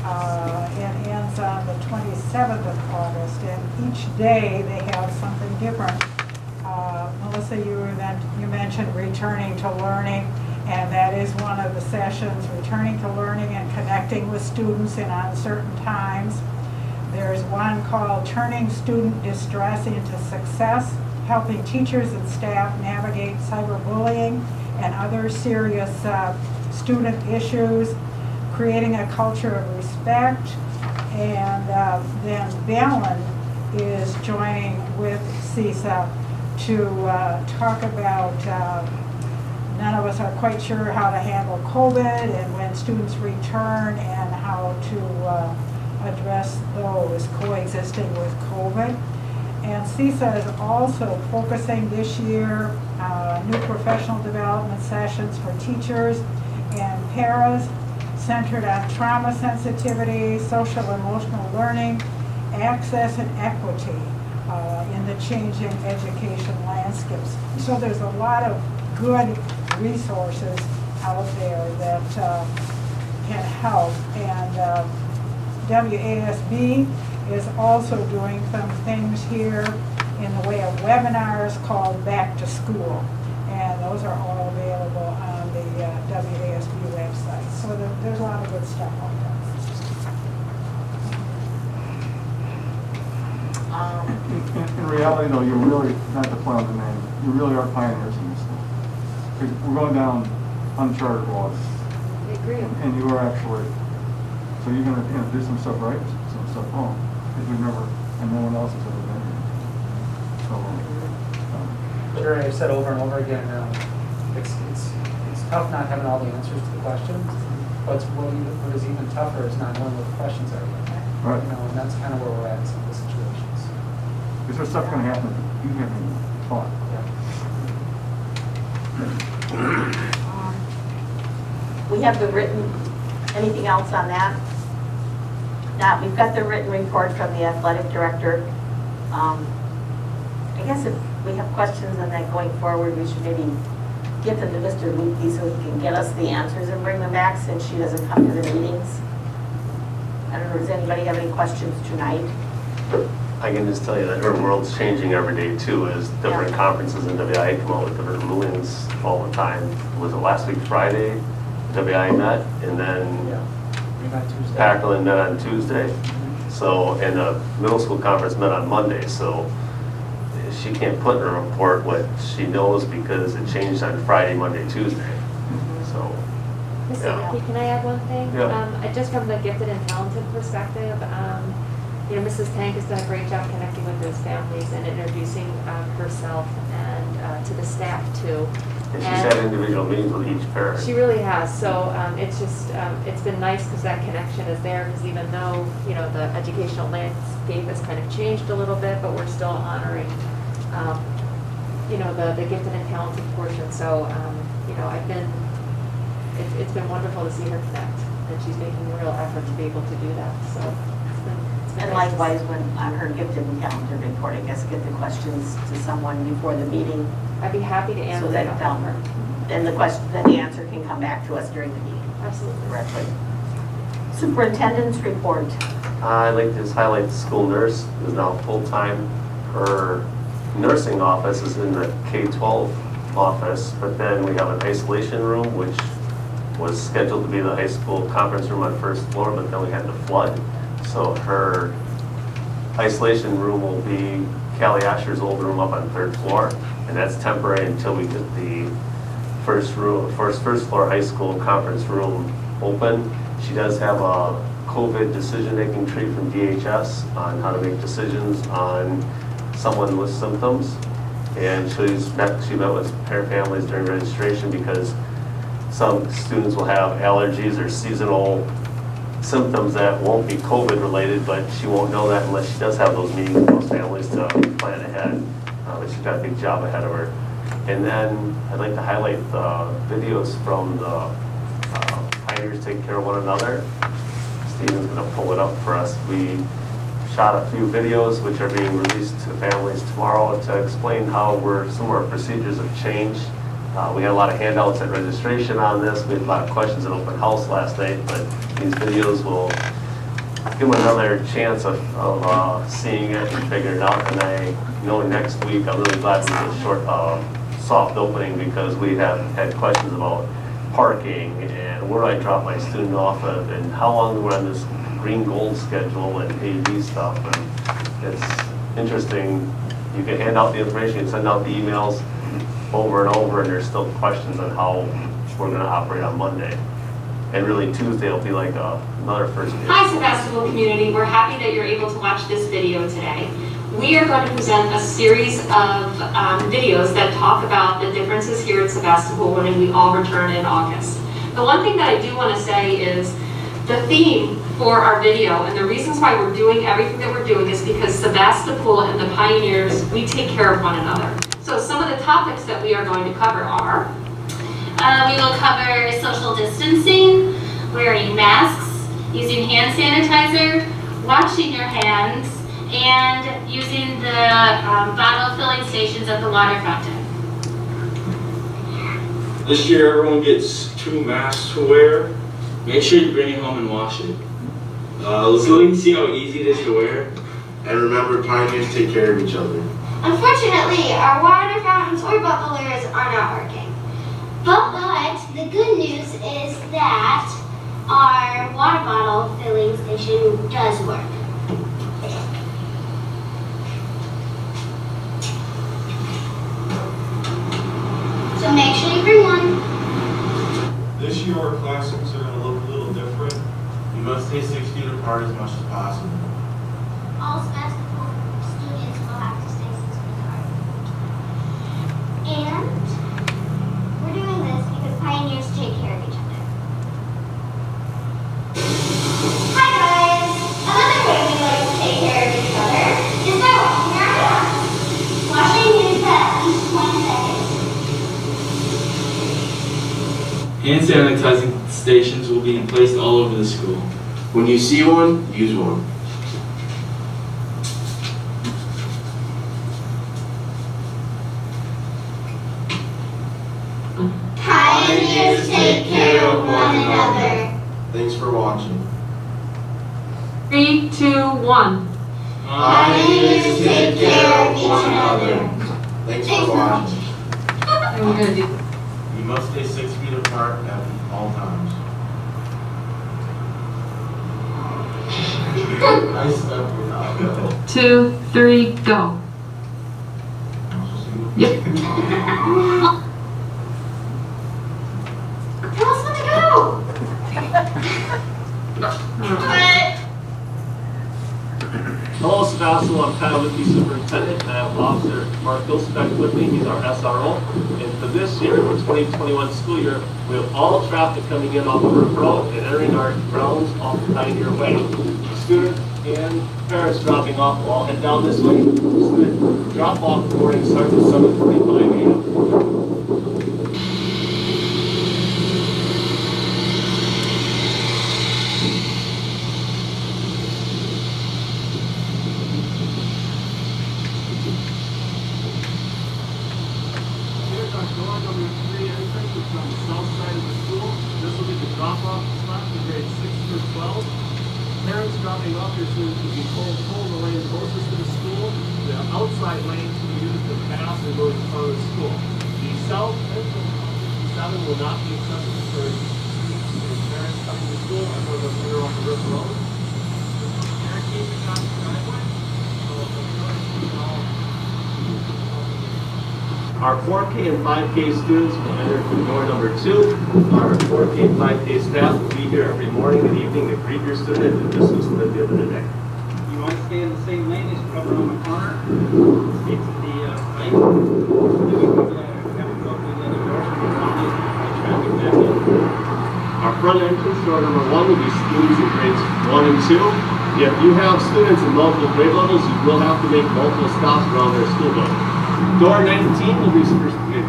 It ends on the 27th of August, and each day they have something different. Melissa, you mentioned returning to learning, and that is one of the sessions, returning to learning and connecting with students in uncertain times. There's one called Turning Student Distress into Success, helping teachers and staff navigate cyberbullying and other serious student issues, creating a culture of respect. And then Bellin is joining with CISA to talk about, none of us are quite sure how to handle COVID and when students return and how to address those coexisting with COVID. And CISA is also focusing this year new professional development sessions for teachers and paras centered on trauma sensitivity, social emotional learning, access and equity in the changing education landscapes. So there's a lot of good resources out there that can help. And WASB is also doing some things here in the way of webinars called Back to School. And those are all available on the WASB website. So there's a lot of good stuff out there. In reality, though, you're really, not to play on the name, you really are pioneers in this stuff. 'Cause we're going down uncharted waters. I agree. And you are actually, so you're going to do some stuff right, some stuff wrong. Because we've never, and no one else has ever been here. So, Sure, I've said over and over again, it's tough not having all the answers to the questions, but what is even tougher is not knowing what the questions are yet. Right. You know, and that's kind of where we're at in some of the situations. is there stuff going to happen that you haven't even thought? We have the written, anything else on that? Now, we've got the written report from the athletic director. I guess if we have questions on that going forward, we should maybe get them to Mr. Lutke so he can get us the answers and bring them back since she doesn't come to the meetings. I don't know, does anybody have any questions tonight? I can just tell you that her world's changing every day too, as different Yeah. conferences in WI come out with different rulings all the time. Was it last week Friday, WI met, and then Yeah, we met Tuesday. Packerland met on Tuesday? So, and the middle school conference met on Monday, so she can't put in her report what she knows because it changed on Friday, Monday, Tuesday. So, Mr. Yeah. Mackey, can I add one thing? Yeah. Just from the gifted and talented perspective, you know, Mrs. Tank has done a great job connecting with those families and introducing herself and to the staff too. and she's had individual meetings with each parent. She really has, so it's just, it's been nice because that connection is there, because even though, you know, the educational landscape has kind of changed a little bit, but we're still honoring, you know, the gifted and talented portion. So, you know, it's been wonderful to see her connect, and she's making a real effort to be able to do that, so it's been And nice to see. likewise, when on her gifted and talented report, I guess get the questions to someone before the meeting I'd be happy to answer so that. that then the answer can come back to us during the meeting Absolutely. directly. Superintendent's report. I'd like to just highlight the school nurse is now full-time. Her nursing office is in the K-12 office, but then we have an isolation room, which was scheduled to be the high school conference room on first floor, but then we had the flood. So her isolation room will be Callie Asher's old room up on third floor, and that's temporary until we get the first floor high school conference room open. She does have a COVID decision-making tree from DHS on how to make decisions on someone with symptoms. And she met with parent families during registration because some students will have allergies or seasonal symptoms that won't be COVID related, but she won't know that unless she does have those meetings with those families to plan ahead. But she's got a big job ahead of her. And then I'd like to highlight the videos from the Pioneers Take Care of One Another. Stephen's gonna pull it up for us. We shot a few videos which are being released to families tomorrow to explain how some of our procedures have changed. We had a lot of handouts at registration on this. We had a lot of questions at open house last night, but these videos will give them another chance of seeing it and figuring it out. And I know next week, I'm really glad we did a short, soft opening because we have had questions about parking and where do I drop my student off of and how long we're on this green gold schedule and AV stuff. And it's interesting. You can hand out the information, you can send out the emails over and over, and there's still questions on how we're going to operate on Monday. And really Tuesday will be like another first day. Hi Sevastopol community, we're happy that you're able to watch this video today. We are going to present a series of videos that talk about the differences here at Sevastopol when we all return in August. The one thing that I do want to say is the theme for our video and the reasons why we're doing everything that we're doing is because Sevastopol and the pioneers, we take care of one another. So some of the topics that we are going to cover are we will cover social distancing, wearing masks, using hand sanitizer, washing your hands, and using the bottle filling stations at the water fountain. This year everyone gets 2 masks to wear. Make sure you bring it home and wash it. So you can see how easy it is to wear. And remember, pioneers take care of each other. Unfortunately, our water fountains or bubblers are not working. But the good news is that our water bottle filling station does work. So make sure you bring one. This year our classrooms are going to look a little different. You must stay 6 feet apart as much as possible. All Sevastopol students will have to stay 6 feet apart. And we're doing this because pioneers take care of each other. Hi guys! Another way we like to take care of each other is by washing our hands. Washing is at least 20 seconds. Hand sanitizing stations will be placed all over the school. When you see one, use one. Pioneers take care of one another. Thanks for watching. 3, 2, 1. Pioneers take care of each other. Thanks for watching. And we're going to do You must stay 6 feet apart at all times. Nice stuff without 2, 3, go. Yep. Tell us when to go. Hello, Sevastopol. I'm Kyle Lippy, Superintendent, and I have Officer Mark Gilsbeck with me. He's our SRO. And for this year, for 2021 school year, we have all traffic coming in off of River Road and entering our grounds off the Pioneer Way. Students and parents dropping off will all head down this way. Student drop-off morning starts at 7:45 a.m. Door number 3 entrance, which is on the south side of the school. This will be the drop-off spot for grades 6 through 12. Parents dropping off their students will be pulled the lane closest to the school. The outside lanes will be used to pass and go to the front of the school. The south entrance of 7 will not be accessible for students and parents coming to school or for those that are off the River Road. Barricades across the driveway. So the parents can all Our 4K and 5K students will enter through door number 2. Our 4K and 5K staff will be here every morning and evening to greet your student and dismiss them at the end of the day. You want to stay in the same lane as you come around the corner, stay to the right. Then we could have to go through the other door, so we can get traffic back in. Our front entrance, door number 1, will be students in grades 1 and 2. If you have students in multiple grade levels, you will have to make multiple stops around their school building. Door 19 will be for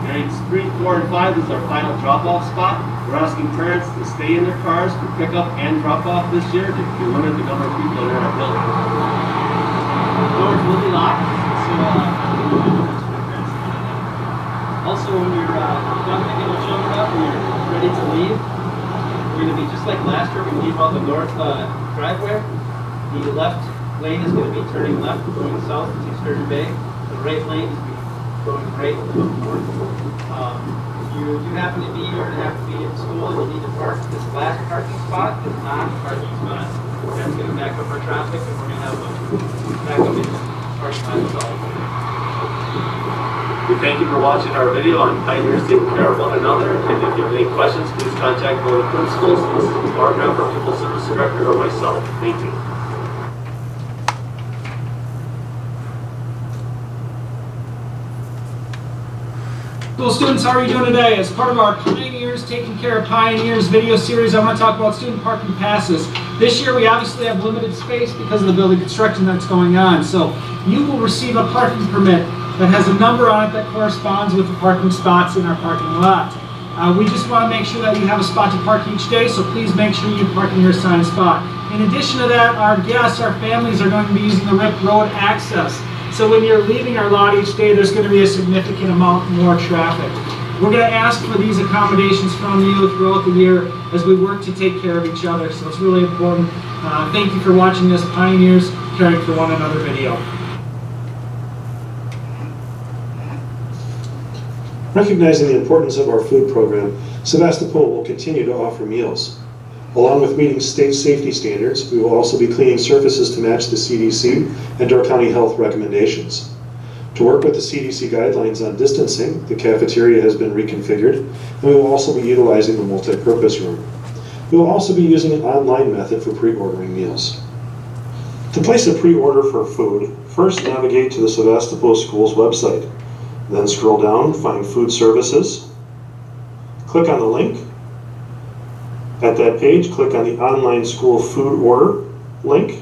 grades 3, 4, and 5. This is our final drop-off spot. We're asking parents to stay in their cars for pickup and drop-off this year to limit the number of people that are in our building. Doors will be locked, so also when you're done picking the children up and you're ready to leave, we're going to be just like last year. We leave out the north driveway. The left lane is going to be turning left, going south to Sturgeon Bay. The right lane is going right up north. If you do happen to be or have to be in school and you need to park, this last parking spot is not a parking spot. That's going to back up our traffic, and we're going to have a backup in parking lot as well. We thank you for watching our video on pioneers taking care of one another. And if you have any questions, please contact one of the principals, Mrs. Margraf, our Pupil Service Director, or myself. Thank you. School students, how are you doing today? As part of our Pioneers Taking Care of Pioneers video series, I want to talk about student parking passes. This year we obviously have limited space because of the building construction that's going on. So you will receive a parking permit that has a number on it that corresponds with the parking spots in our parking lot. We just want to make sure that you have a spot to park each day, so please make sure you park in your assigned spot. In addition to that, our guests, our families are going to be using the RIP Road access. So when you're leaving our lot each day, there's going to be a significant amount more traffic. We're going to ask for these accommodations from you throughout the year as we work to take care of each other. So it's really important. Thank you for watching this Pioneers Caring for One Another video. Recognizing the importance of our food program, Sevastopol will continue to offer meals. Along with meeting state safety standards, we will also be cleaning surfaces to match the CDC and Door County Health recommendations. To work with the CDC guidelines on distancing, the cafeteria has been reconfigured, and we will also be utilizing the multi-purpose room. We will also be using an online method for pre-ordering meals. To place a pre-order for food, first navigate to the Sevastopol Schools website. Then scroll down, find Food Services, click on the link. At that page, click on the Online School Food Order link.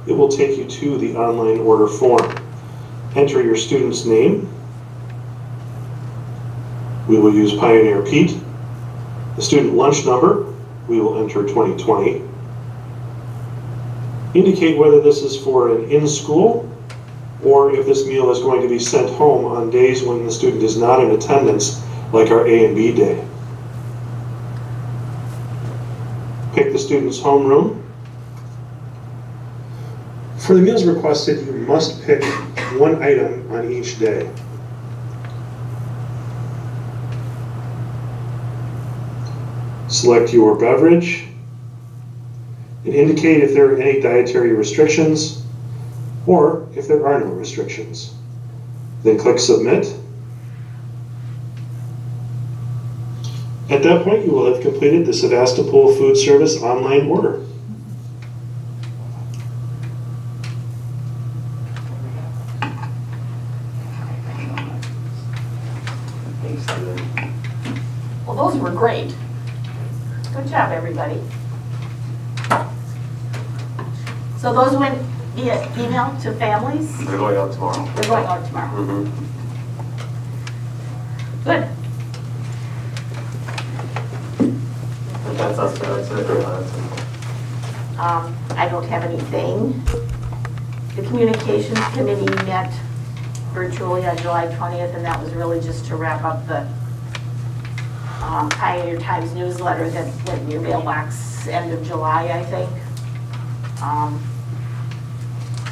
It will take you to the online order form. Enter your student's name. We will use Pioneer Pete. The student lunch number, we will enter 2020. Indicate whether this is for an in-school or if this meal is going to be sent home on days when the student is not in attendance, like our A and B day. Pick the student's homeroom. For the meals requested, you must pick one item on each day. Select your beverage and indicate if there are any dietary restrictions or if there are no restrictions. Then click Submit. At that point, you will have completed the Sevastopol Food Service online order. Well, those were great. Good job, everybody. So those went via email to families? They're going out tomorrow. They're going out tomorrow. Mm-hmm. Good. That's us. That's it. I don't have anything. The Communications Committee met virtually on July 20th, and that was really just to wrap up the Pioneer Times newsletter that went in your mailbox end of July, I think.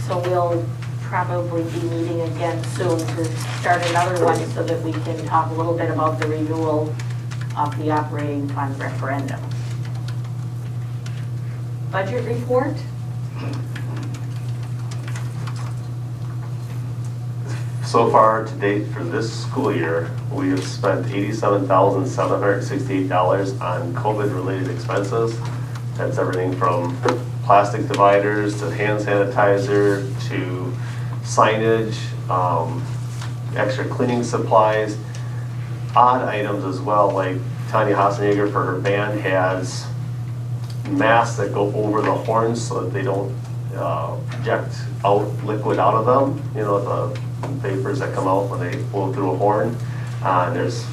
So we'll probably be meeting again soon to start another one so that we can talk a little bit about the renewal of the operating fund referendum. Budget report? So far to date for this school year, we have spent $87,768 on COVID-related expenses. That's everything from plastic dividers to hand sanitizer to signage, extra cleaning supplies, odd items as well, like Tanya Hassenegger for her band has masks that go over the horns so that they don't project out liquid out of them, you know, the vapors that come out when they blow through a horn. There's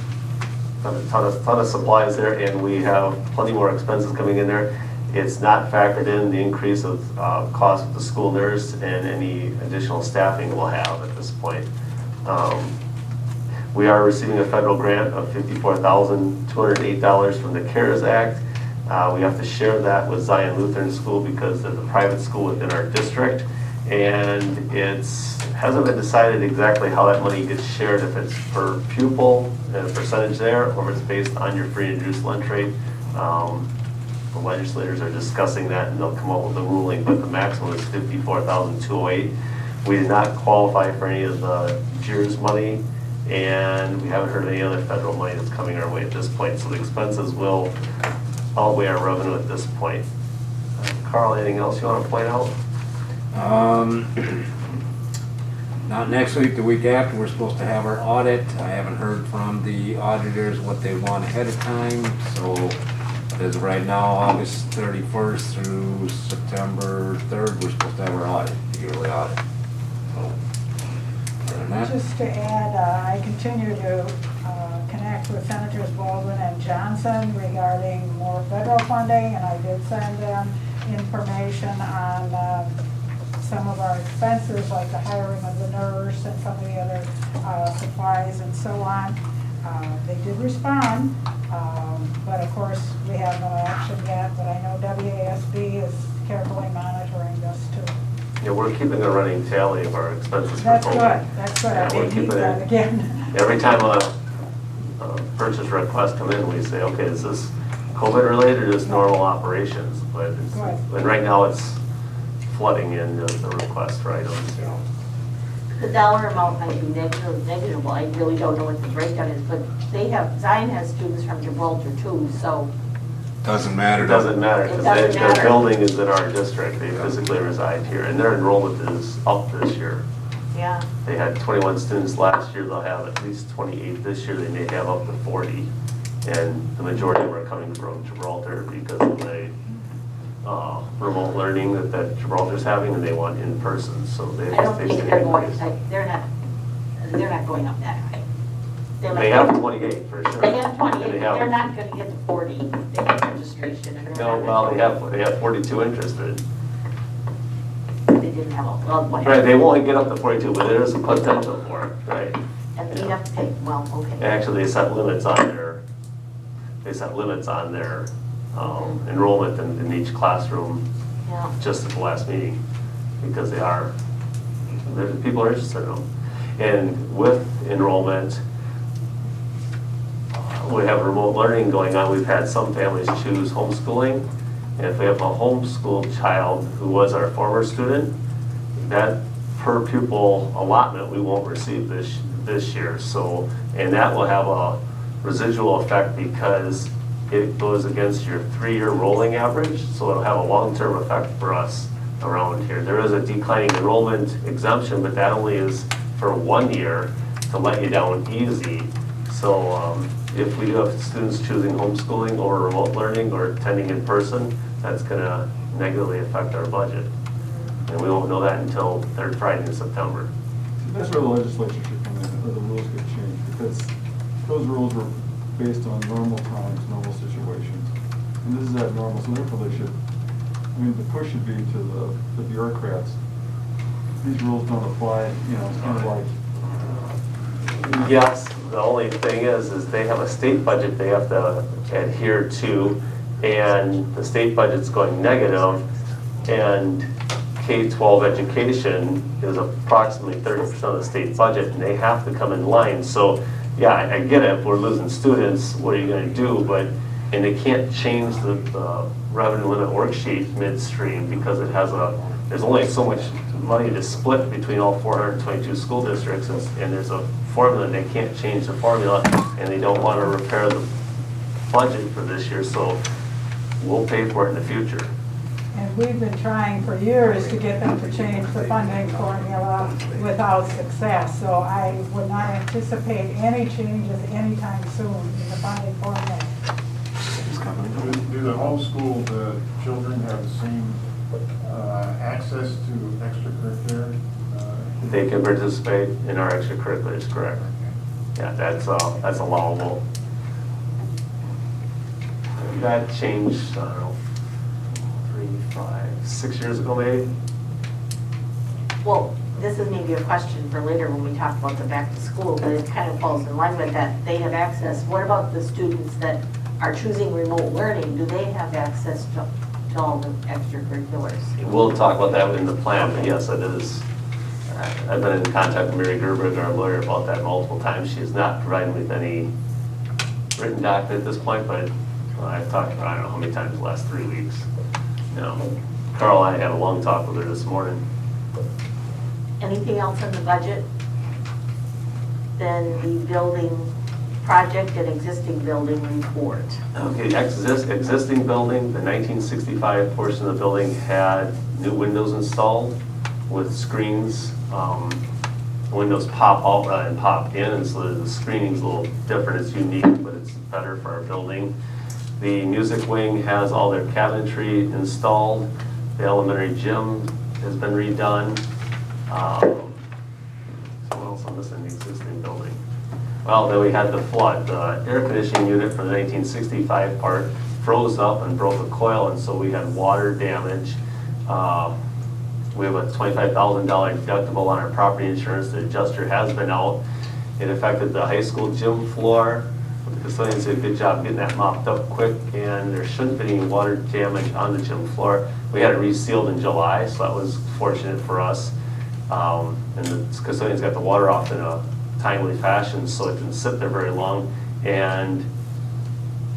a ton of supplies there, and we have plenty more expenses coming in there. It's not factored in the increase of cost of the school nurse and any additional staffing we'll have at this point. We are receiving a federal grant of $54,208 from the CARES Act. We have to share that with Zion Lutheran School because they're the private school within our district. And hasn't been decided exactly how that money gets shared, if it's per pupil and a percentage there, or if it's based on your free and reduced lunch rate. The legislators are discussing that and they'll come up with a ruling, but the maximum is $54,208. We did not qualify for any of the JERS money, and we haven't heard of any other federal money that's coming our way at this point. So the expenses will outweigh our revenue at this point. Carl, anything else you want to point out? Not next week, the week after, we're supposed to have our audit. I haven't heard from the auditors what they want ahead of time, so as of right now, August 31st through September 3rd, we're supposed to have our audit, the yearly audit. So, other than that, Just to add, I continue to connect with Senators Baldwin and Johnson regarding more federal funding, and I did send them information on some of our expenses, like the hiring of the nurse and some of the other supplies and so on. They did respond, but of course, we have no action yet, but I know WASB is carefully monitoring this too. Yeah, we're keeping a running tally of our expenses for That's COVID. good, that's good, Yeah, I we're didn't need keeping that it. again. Every time a purchase request come in, we say, okay, is this COVID related or just normal operations? But it's, Good. and right now it's flooding in the request for items. The dollar amount might be negligible, I really don't know what the breakdown is, but Zion has students from Gibraltar too, so. doesn't matter. It doesn't matter, It because doesn't their matter. building is in our district, they physically reside here, and their enrollment is up this year. Yeah. They had 21 students last year, they'll have at least 28 this year, they may have up to 40. And the majority of them are coming from Gibraltar because of the remote learning that Gibraltar's having, and they want in person, so they. I don't they think stay they're in going, place. they're not going up that high. They have 28 for sure. They have 28, And they they're have- not gonna get to 40, they have registration and. No, well, they have 42 interested. They didn't have a, well, whatever. Right, they won't get up to 42, but there is a potential for it, right? And we have to take, well, okay. Actually, they set limits on their enrollment in each classroom Yeah. just at the last meeting, because people are interested in them. And with enrollment, we have remote learning going on. We've had some families choose homeschooling. And if we have a homeschooled child who was our former student, that per pupil allotment we won't receive this year. So, and that will have a residual effect because it goes against your 3-year rolling average. So it'll have a long-term effect for us around here. There is a declining enrollment exemption, but that only is for 1 year to let you down easy. So if we do have students choosing homeschooling or remote learning or attending in person, that's going to negatively affect our budget. And we won't know that until 3rd Friday in September. That's where the legislature should come in, or the rules get changed, because those rules were based on normal times, normal situations. And this is abnormal, so therefore they should, I mean, the push should be to the bureaucrats. These rules don't apply, it's kind of like, Yes, the only thing is they have a state budget they have to adhere to, and the state budget's going negative, and K-12 education is approximately 30% of the state budget, and they have to come in line. So, yeah, I get it, if we're losing students, what are you gonna do? And they can't change the revenue limit worksheet midstream because there's only so much money to split between all 422 school districts, and there's a formula, and they can't change the formula, and they don't want to repair the budget for this year, so we'll pay for it in the future. And we've been trying for years to get them to change the funding formula without success. So I would not anticipate any changes anytime soon in the funding formula. Do the homeschooled children have the same access to extracurricular? They can participate in our extracurriculars, correct? Yeah, that's allowable. That changed, I don't know, 3, 5, 6 years ago maybe? Well, this is maybe a question for later when we talk about the back to school, but it kind of falls in line with that. They have access. What about the students that are choosing remote learning, do they have access to all the extracurriculars? We'll talk about that in the plan, but yes, it is. I've been in contact with Mary Gerberg, our lawyer, about that multiple times. She has not provided me with any written document at this point, but I've talked to her, I don't know how many times the last 3 weeks. You know, Carl and I had a long talk with her this morning. Anything else in the budget? Then the building project and existing building report. Okay, existing building, the 1965 portion of the building had new windows installed with screens. The windows pop out and pop in, and so the screening's a little different. It's unique, but it's better for our building. The music wing has all their cabinetry installed. The elementary gym has been redone. So what else on this in the existing building? Well, then we had the flood. The air conditioning unit from the 1965 part froze up and broke a coil, and so we had water damage. We have a $25,000 deductible on our property insurance. The adjuster has been out. It affected the high school gym floor. The custodians did a good job getting that mopped up quick, and there shouldn't be any water damage on the gym floor. We had it resealed in July, so that was fortunate for us. And the custodians got the water off in a timely fashion, so it didn't sit there very long. And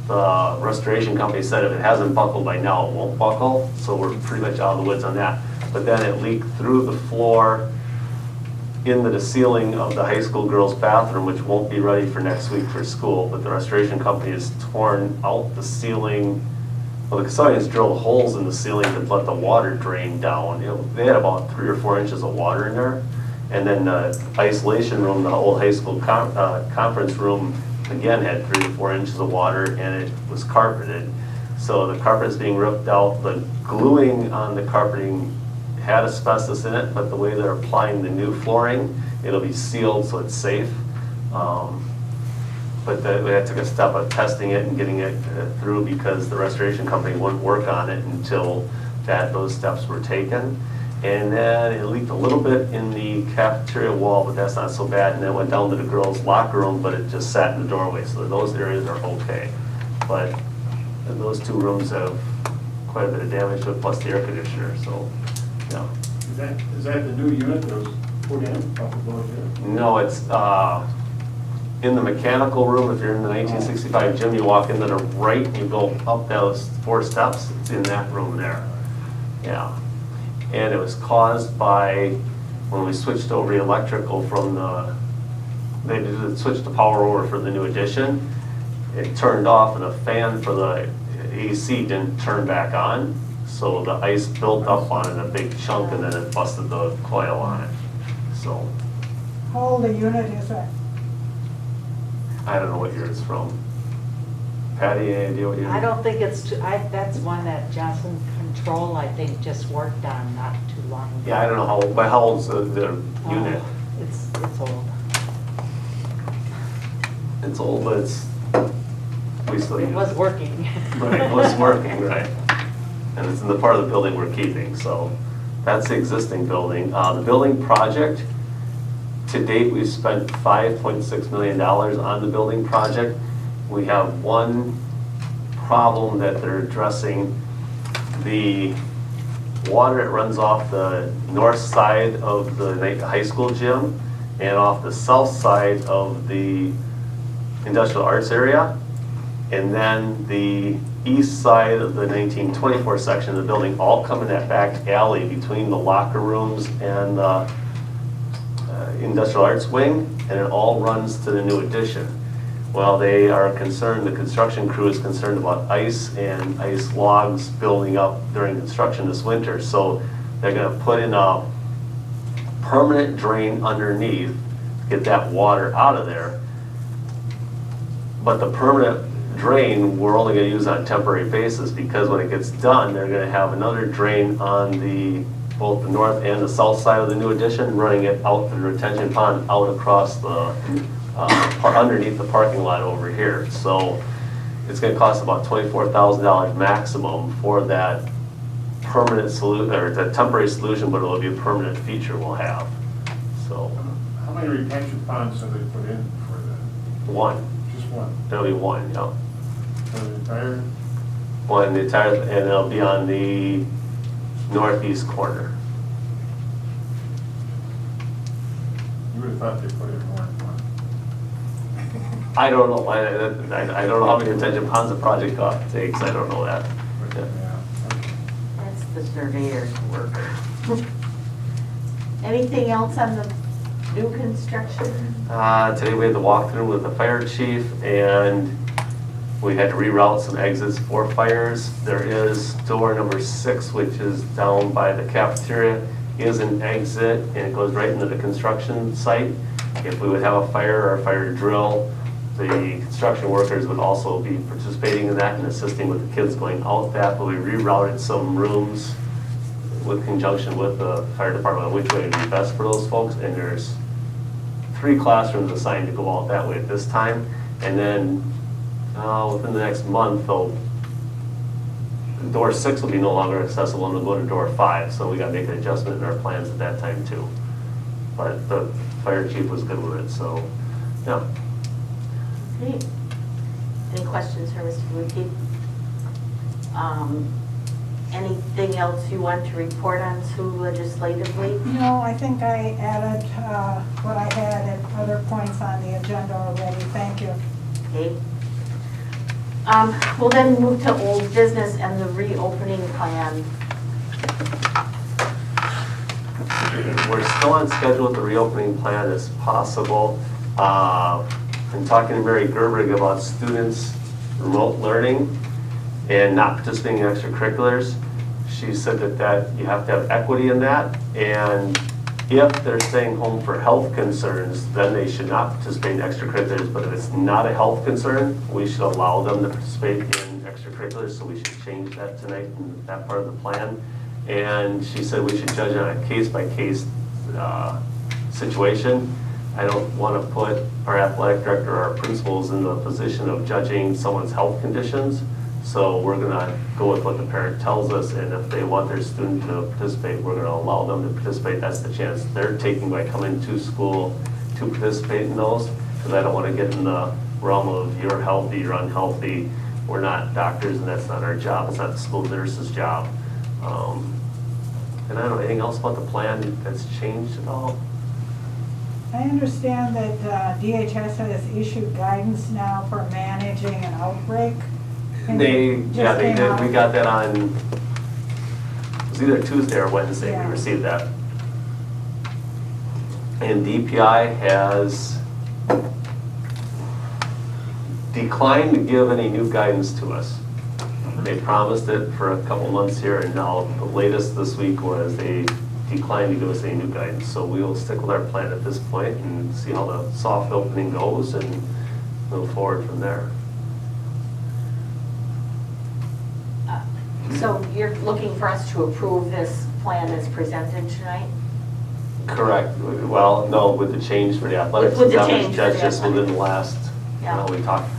the restoration company said if it hasn't buckled by now, it won't buckle. So we're pretty much out of the woods on that. But then it leaked through the floor into the ceiling of the high school girls' bathroom, which won't be ready for next week for school. But the restoration company has torn out the ceiling. Well, the custodians drilled holes in the ceiling to let the water drain down. They had about 3 or 4 inches of water in there. And then the isolation room, the old high school conference room, again had 3 or 4 inches of water, and it was carpeted. So the carpet is being ripped out. The gluing on the carpeting had asbestos in it, but the way they're applying the new flooring, it'll be sealed so it's safe. But we had to take a step of testing it and getting it through because the restoration company wouldn't work on it until those steps were taken. And then it leaked a little bit in the cafeteria wall, but that's not so bad. And then it went down to the girls' locker room, but it just sat in the doorway. So those areas are okay. But those 2 rooms have quite a bit of damage to it, plus the air conditioner. So, yeah. Is that the new unit that was put in off the building here? No, it's in the mechanical room. If you're in the 1965 gym, you walk into the right and you go up those 4 steps. It's in that room there. Yeah. And it was caused by when we switched over the electrical from they did switch the power over for the new addition. It turned off and the fan for the AC didn't turn back on. So the ice built up on it, a big chunk, and then it busted the coil on it. So How old a unit is it? I don't know what year it's from. Patty, any idea what year? I don't think it's, that's one that Johnson Control, I think, just worked on not too long ago. Yeah, I don't know how old's the unit. It's old. It's old, but we still use It was working. Right, it was working, right. And it's in the part of the building we're keeping, so that's the existing building. The building project, to date, we've spent $5.6 million on the building project. We have one problem that they're addressing. The water, it runs off the north side of the high school gym and off the south side of the industrial arts area. And then the east side of the 1924 section of the building all come in that back alley between the locker rooms and the industrial arts wing, and it all runs to the new addition. Well, they are concerned, the construction crew is concerned about ice and ice logs building up during construction this winter. So they're gonna put in a permanent drain underneath, get that water out of there. But the permanent drain, we're only gonna use on a temporary basis because when it gets done, they're gonna have another drain on both the north and the south side of the new addition, running it out the retention pond, out across the, underneath the parking lot over here. So it's gonna cost about $24,000 maximum for that permanent solution, or the temporary solution, but it'll be a permanent feature we'll have, so. How many retention ponds have they put in for that? One. Just one? There'll be one, yeah. So entire, One, the entire, and it'll be on the northeast corner. you would have thought they put in more than one. I don't know, I don't know how many detention ponds the project takes, I don't know that. But, Yeah. yeah. That's the surveyor's work. Anything else on the new construction? Today we had the walkthrough with the fire chief, and we had to reroute some exits for fires. There is door number 6, which is down by the cafeteria, is an exit, and it goes right into the construction site. If we would have a fire or a fire drill, the construction workers would also be participating in that and assisting with the kids going out that, but we rerouted some rooms with conjunction with the fire department, which way would be best for those folks, and there's 3 classrooms assigned to go out that way at this time. And then within the next month, though, door 6 will be no longer accessible and we'll go to door 5, so we got to make an adjustment in our plans at that time too. But the fire chief was good with it, so, yeah. Okay. Any questions for Mr. Lukey? Anything else you want to report on, Sue, legislatively? No, I think I added what I had at other points on the agenda already. Thank you. Okay. We'll then move to old business and the reopening plan. We're still on schedule with the reopening plan as possible. I'm talking to Mary Gerberg about students remote learning and not participating in extracurriculars. She said that you have to have equity in that, and if they're staying home for health concerns, then they should not participate in extracurriculars. But if it's not a health concern, we should allow them to participate in extracurriculars, so we should change that tonight in that part of the plan. And she said we should judge on a case-by-case situation. I don't want to put our athletic director or our principals in the position of judging someone's health conditions. So we're going to go with what the parent tells us, and if they want their student to participate, we're going to allow them to participate. That's the chance they're taking by coming to school to participate in those, because I don't want to get in the realm of you're healthy, you're unhealthy. We're not doctors, and that's not our job. It's not the school nurse's job. And I don't know, anything else about the plan that's changed at all? I understand that DHS has issued guidance now for managing an outbreak. They Just did. came out. We got that on, it was either Tuesday or Wednesday, Yeah. we received that. And DPI has declined to give any new guidance to us. They promised it for a couple months here, and now the latest this week was they declined to give us any new guidance. So we will stick with our plan at this point and see how the soft opening goes and move forward from there. So you're looking for us to approve this plan as presented tonight? Correct. Well, no, with the change for the athletics. With the that was change for the just within the last, Yeah. we talked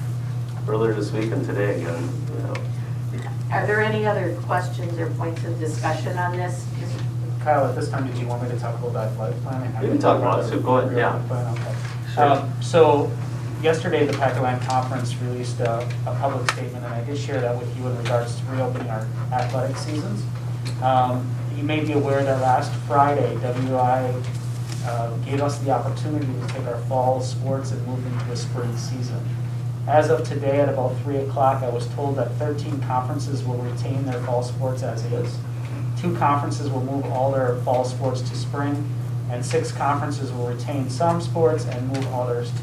earlier this week and today again, Are there any other questions or points of discussion on this? Kyle, at this time, did you want me to talk about the athletic plan? We can talk about it, so go ahead, yeah. Plan, okay. Sure. So yesterday, the Pac-Land Conference released a public statement, and I did share that with you in regards to reopening our athletic seasons. You may be aware that last Friday, WI gave us the opportunity to take our fall sports and move into the spring season. As of today, at about 3 o'clock, I was told that 13 conferences will retain their fall sports as is. 2 conferences will move all their fall sports to spring, and 6 conferences will retain some sports and move others to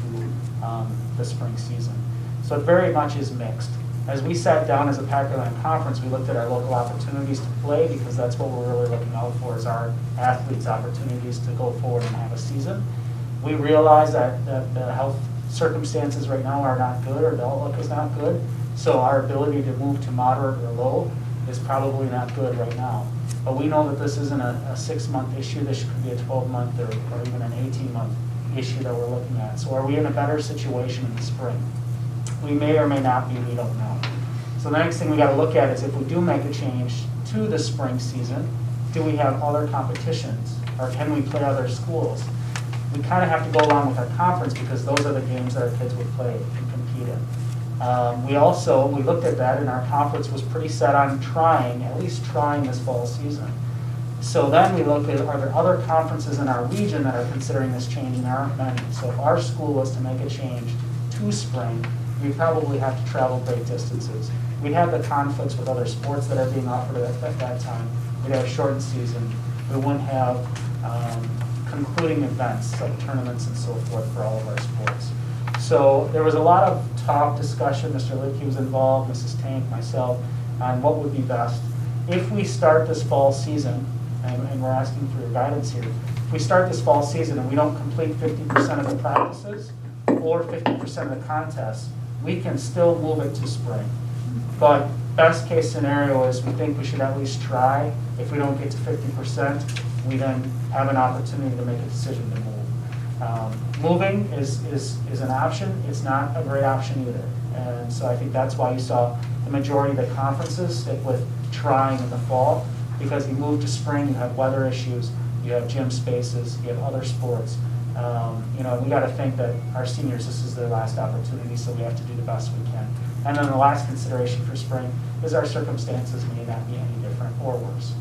the spring season. So it very much is mixed. As we sat down as a Pac-Land conference, we looked at our local opportunities to play, because that's what we're really looking out for, is our athletes' opportunities to go forward and have a season. We realize that the health circumstances right now are not good, or the outlook is not good, so our ability to move to moderate or low is probably not good right now. But we know that this isn't a 6-month issue. This could be a 12-month or even an 18-month issue that we're looking at. So are we in a better situation in the spring? We may or may not be, we don't know. So the next thing we got to look at is, if we do make a change to the spring season, do we have other competitions, or can we play other schools? We kind of have to go along with our conference, because those are the games that our kids would play and compete in. We looked at that and our conference was pretty set on at least trying this fall season. So then we looked at, are there other conferences in our region that are considering this change and there aren't many? So if our school was to make a change to spring, we'd probably have to travel great distances. We'd have the conflicts with other sports that are being offered at that time. We'd have a shortened season. We wouldn't have concluding events like tournaments and so forth for all of our sports. So there was a lot of talk, discussion, Mr. Lidke was involved, Mrs. Tank, myself, on what would be best. If we start this fall season, and we're asking for your guidance here, if we start this fall season and we don't complete 50% of the practices or 50% of the contests, we can still move it to spring. But best case scenario is we think we should at least try. If we don't get to 50%, we then have an opportunity to make a decision to move. Moving is an option. It's not a great option either. And so I think that's why you saw the majority of the conferences stick with trying in the fall, because you move to spring, you have weather issues, you have gym spaces, you have other sports. We got to think that our seniors, this is their last opportunity, so we have to do the best we can. And then the last consideration for spring is our circumstances may not be any different or worse.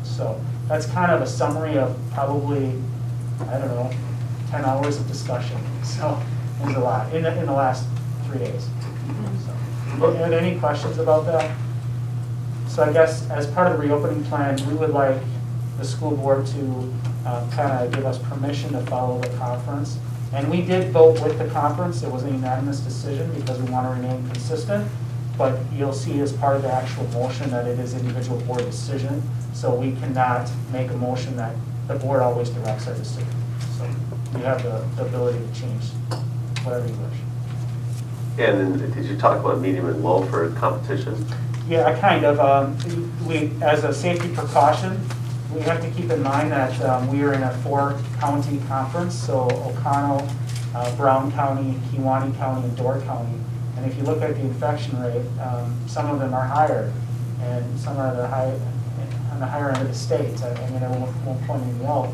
So that's kind of a summary of probably, 10 hours of discussion. So there's a lot in the last 3 days. So, any questions about that? So I guess as part of the reopening plan, we would like the school board to kind of give us permission to follow the conference. And we did vote with the conference. It was a unanimous decision because we want to remain consistent. But you'll see as part of the actual motion that it is individual board decision. So we cannot make a motion that the board always directs our decision. So you have the ability to change whatever you wish. And then did you talk about medium and low for competition? Yeah, kind of. As a safety precaution, we have to keep in mind that we are in a 4-county conference, so Oconto, Brown County, Kewaunee County, and Door County. And if you look at the infection rate, some of them are higher, and some are on the higher end of the state. I won't point anything out.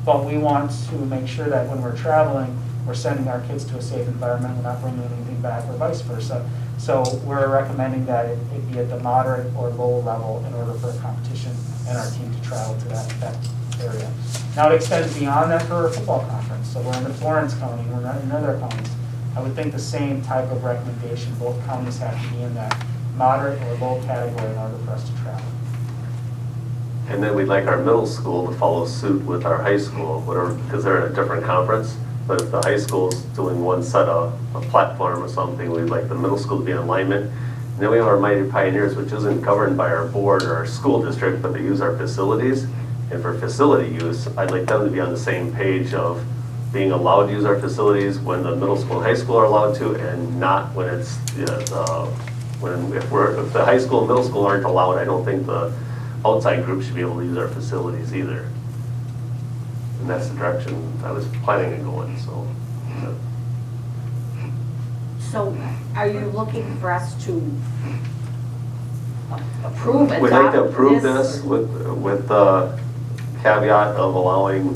But we want to make sure that when we're traveling, we're sending our kids to a safe environment, we're not bringing anything back, or vice versa. So we're recommending that it be at the moderate or low level in order for a competition and our team to travel to that area. Now it extends beyond that for a football conference. So we're in the Florence County, we're not in other counties. I would think the same type of recommendation, both counties have to be in that moderate or low category in order for us to travel. And then we'd like our middle school to follow suit with our high school, because they're in a different conference. But if the high school's doing one set of a platform or something, we'd like the middle school to be in alignment. And then we have our Mighty Pioneers, which isn't governed by our board or our school district, but they use our facilities. And for facility use, I'd like them to be on the same page of being allowed to use our facilities when the middle school and high school are allowed to, and not when it's, if the high school and middle school aren't allowed, I don't think the outside group should be able to use our facilities either. And that's the direction I was planning on going, so. So are you looking for us to approve, adopt this? We'd like to approve this with the caveat of allowing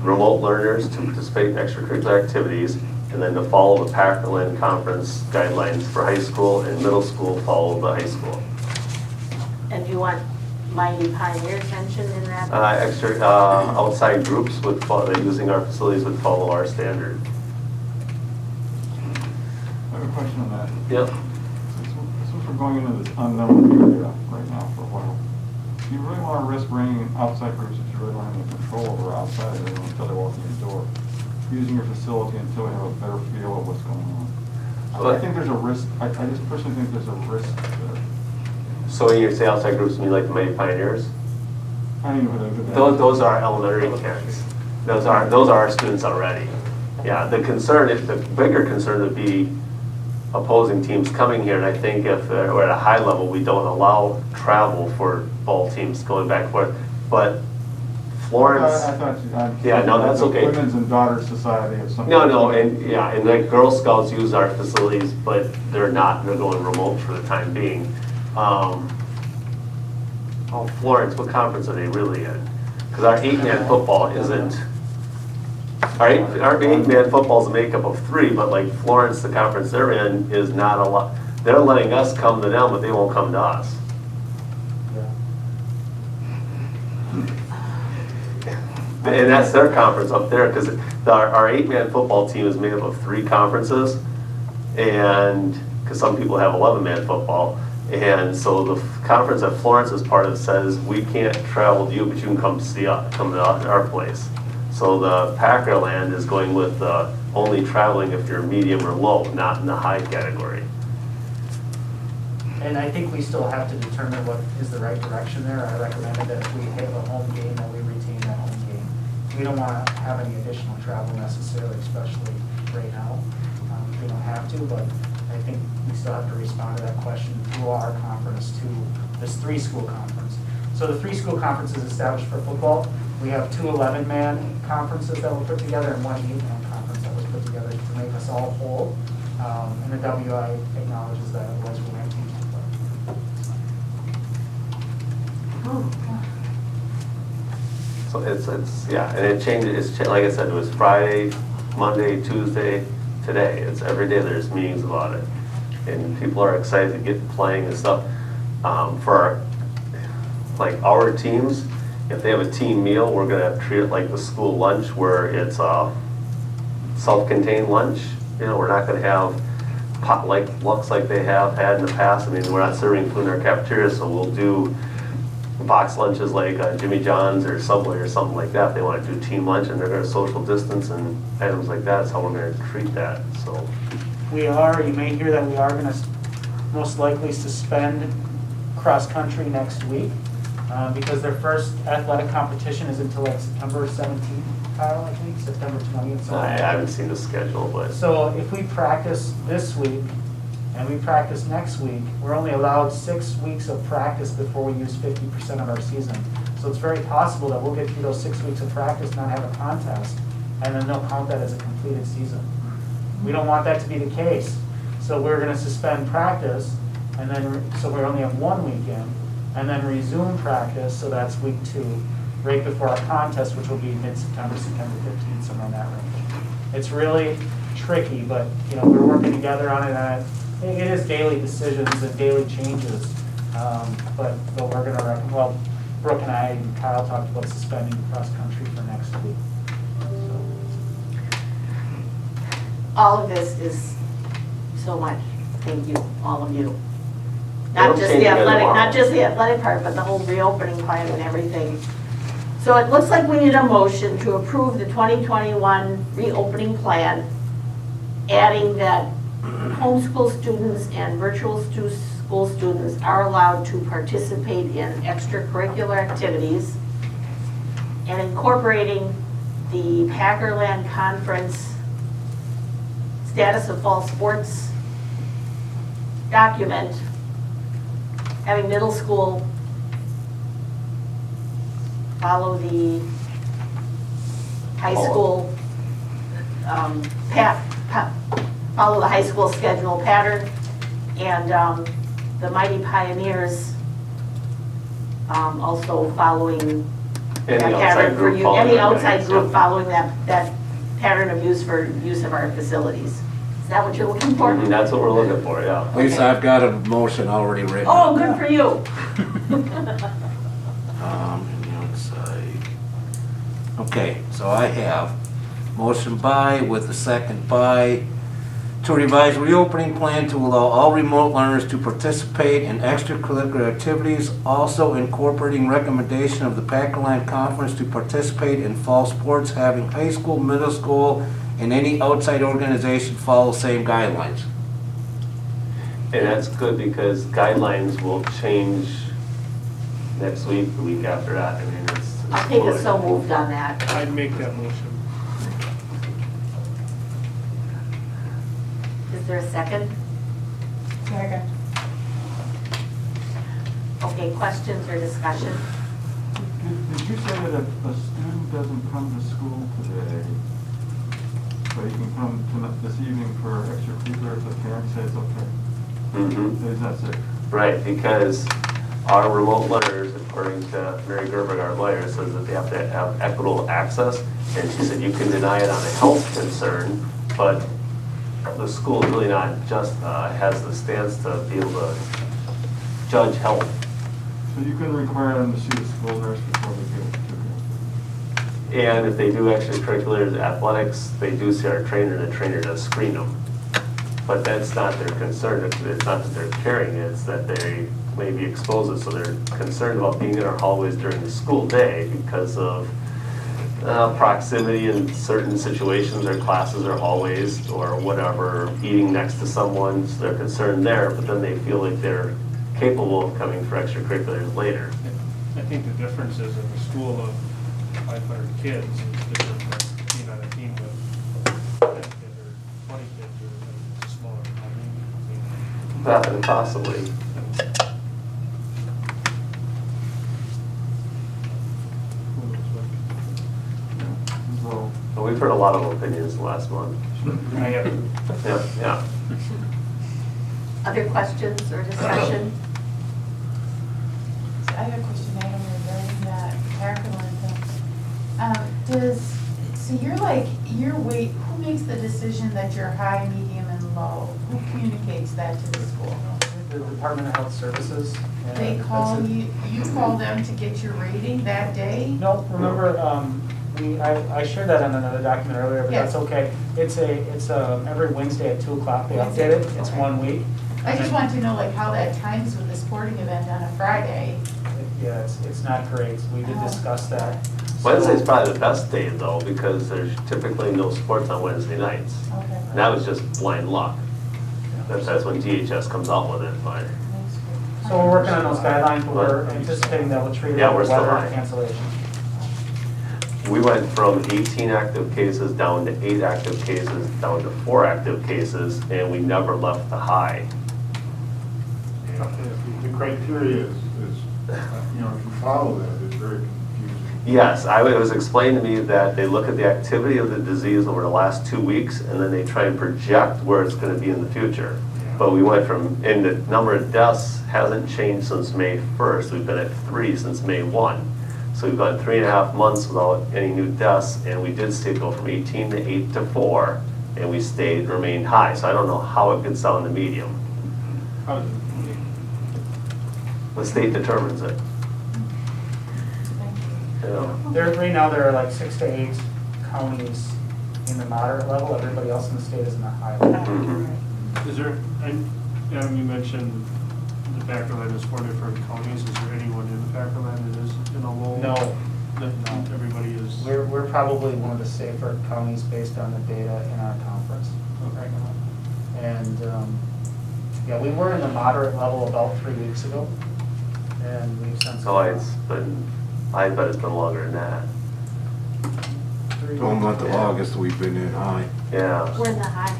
remote learners to participate in extracurricular activities, and then to follow the Pac-Lin conference guidelines for high school, and middle school follow the high school. And you want Mighty Pioneers mentioned in that? Outside groups using our facilities would follow our standard. I have a question on that. Yep. Since we're going into this unknown area right now for a while, do you really want to risk bringing outside groups that you really don't have any control over outside of it until they walk in the door, using your facility until we have a better feel of what's going on? I think there's a risk. I just personally think there's a risk there. So when you say outside groups, you mean like the Mighty Pioneers? Those are elementary kids. Those are our students already. Yeah, the bigger concern would be opposing teams coming here, and I think if we're at a high level, we don't allow travel for ball teams going back and forth. But Florence, that's okay. Women's and Daughters Society or something. No, and the Girl Scouts use our facilities, but they're going remote for the time being. Florence, what conference are they really in? Because our 8-man football isn't. Our eight-man football's a makeup of 3, but like Florence, the conference they're in, is not a lot. They're letting us come to them, but they won't come to us. And that's their conference up there, because our eight-man football team is made up of 3 conferences, and, because some people have 11-man football, and so the conference that Florence is part of says, we can't travel to you, but you can come see us, come to our place. So the Packerland is going with only traveling if you're medium or low, not in the high category. And I think we still have to determine what is the right direction there. I recommended that if we have a home game, that we retain that home game. We don't want to have any additional travel necessarily, especially right now. We don't have to, but I think we still have to respond to that question through our conference, to this 3-school conference. So the 3-school conference is established for football. We have 2 11-man conferences that were put together and 1 8-man conference that was put together to make us all whole. And the WI acknowledges that, otherwise we might change it. So it's yeah, and it changes, like I said, it was Friday, Monday, Tuesday, today. It's every day there's meetings about it. And people are excited to get playing and stuff. For our teams, if they have a team meal, we're gonna treat it like the school lunch, where it's a self-contained lunch. We're not gonna have potlucks like they have had in the past. I mean, we're not serving food in our cafeteria, so we'll do box lunches like Jimmy John's or Subway or something like that. If they want to do team lunch and they're gonna social distance and items like that, that's how we're gonna treat that, so. You may hear that we are gonna most likely suspend cross-country next week, because their first athletic competition is until like September 17th, Kyle, I think, September 20th. I haven't seen the schedule, but. So if we practice this week and we practice next week, we're only allowed 6 weeks of practice before we use 50% of our season. So it's very possible that we'll get through those 6 weeks of practice, not have a contest, and then they'll count that as a completed season. We don't want that to be the case. So we're gonna suspend practice, and then, so we only have 1 weekend, and then resume practice, so that's week 2, right before our contest, which will be mid-September, September 15th, somewhere in that range. It's really tricky, but we're working together on it, and it is daily decisions and daily changes. But we're gonna Brooke and I and Kyle talked about suspending cross-country for next week. All of this is so much. Thank you, all of you. Not just the athletic part, but the whole reopening plan and everything. So it looks like we need a motion to approve the 2021 reopening plan, adding that homeschool students and virtual school students are allowed to participate in extracurricular activities, and incorporating the Packerland Conference status of fall sports document, having middle school follow the high school follow the high school schedule pattern, and the Mighty Pioneers also following that pattern for you. Any outside group following that pattern of use for use of our facilities. Is that what you're looking for? That's what we're looking for, yeah. At least I've got a motion already written. Oh, good for you. Okay, so I have motion by with a second by to revise reopening plan to allow all remote learners to participate in extracurricular activities, also incorporating recommendation of the Packerland Conference to participate in fall sports, having high school, middle school, and any outside organization follow same guidelines. And that's good because guidelines will change next week, the week after that. I mean, it's I'll take a so moved on that. I'd make that motion. Is there a second? Second. Okay, questions or discussion? Did you say that if a student doesn't come to school today, but he can come this evening for extracurricular, if the parents say it's okay? Mm-hmm. Is that it? Right, because our remote letters, according to Mary Gerber, our lawyer, says that they have to have equitable access. And she said you can deny it on a health concern, but the school is really not just, has the stance to be able to judge health. So you can require them to see the school nurse before they go to the. And if they do extracurriculars, athletics, they do see our trainer, and the trainer does screen them. But that's not their concern. It's not that they're carrying it, it's that they may be exposed. So they're concerned about being in our hallways during the school day because of proximity in certain situations or classes or hallways or whatever, eating next to someone. So they're concerned there, but then they feel like they're capable of coming for extracurriculars later. I think the difference is in a school of 500 kids, it's different than being on a team with 10 kids or 20 kids or smaller. Possibly. Well, we've heard a lot of opinions in the last month. Yeah. Other questions or discussion? So I have a question, Adam, regarding that Parkland thing. So who makes the decision that you're high, medium, and low? Who communicates that to the school? The Department of Health Services. They call you call them to get your rating that day? No, remember, I shared that on another document earlier, but Yes. that's okay. It's every Wednesday at 2 o'clock, they update it, it's Okay. 1 week. I just want to know like how that times with the sporting event on a Friday. Yeah, it's not great, we did discuss that. Wednesday's probably the best day though, because there's typically no sports on Wednesday nights. Okay. And that was just blind luck. That's when DHS comes out with it, but. So we're working on those guidelines, but we're anticipating that we'll treat it Yeah, as we're still weather high. cancellation. We went from 18 active cases down to 8 active cases, down to 4 active cases, and we never left the high. The criteria is, if you follow that, it's very confusing. Yes, it was explained to me that they look at the activity of the disease over the last 2 weeks, and then they try and project where it's going to be in the future. But we went from, and the number of deaths hasn't changed since May 1st. We've been at 3 since May 1. So we've gone 3.5 months without any new deaths, and we did go from 18 to 8 to 4, and we remained high. So I don't know how it gets down to medium. How does it? The state determines it. Right now, there are like 6 to 8 counties in the moderate level, everybody else in the state is in the high level. Is there, Adam, you mentioned the Packerland is 4 different counties. Is there anyone in the Packerland that is in a low? No. That everybody is? We're probably one of the safer counties based on the data in our conference right now. And, yeah, we were in the moderate level about 3 weeks ago, and we've since. I bet it's been longer than that. Going month of August, we've been in high. Yeah. We're in the high.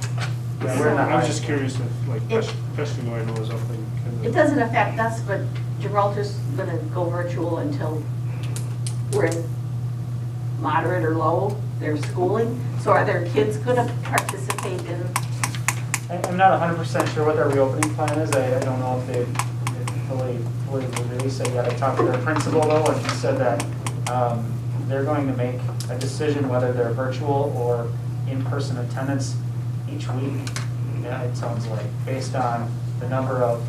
Yeah, we're in the I was high. just curious if, like, Peshtigo, I know is up in. It doesn't affect us, but Gibraltar's going to go virtual until we're in moderate or low, their schooling. So are their kids going to participate in? I'm not 100% sure what their reopening plan is. I don't know if they fully released it yet. I talked to their principal though, and he said that they're going to make a decision whether they're virtual or in-person attendance each week. Yeah, it sounds like, based on the number of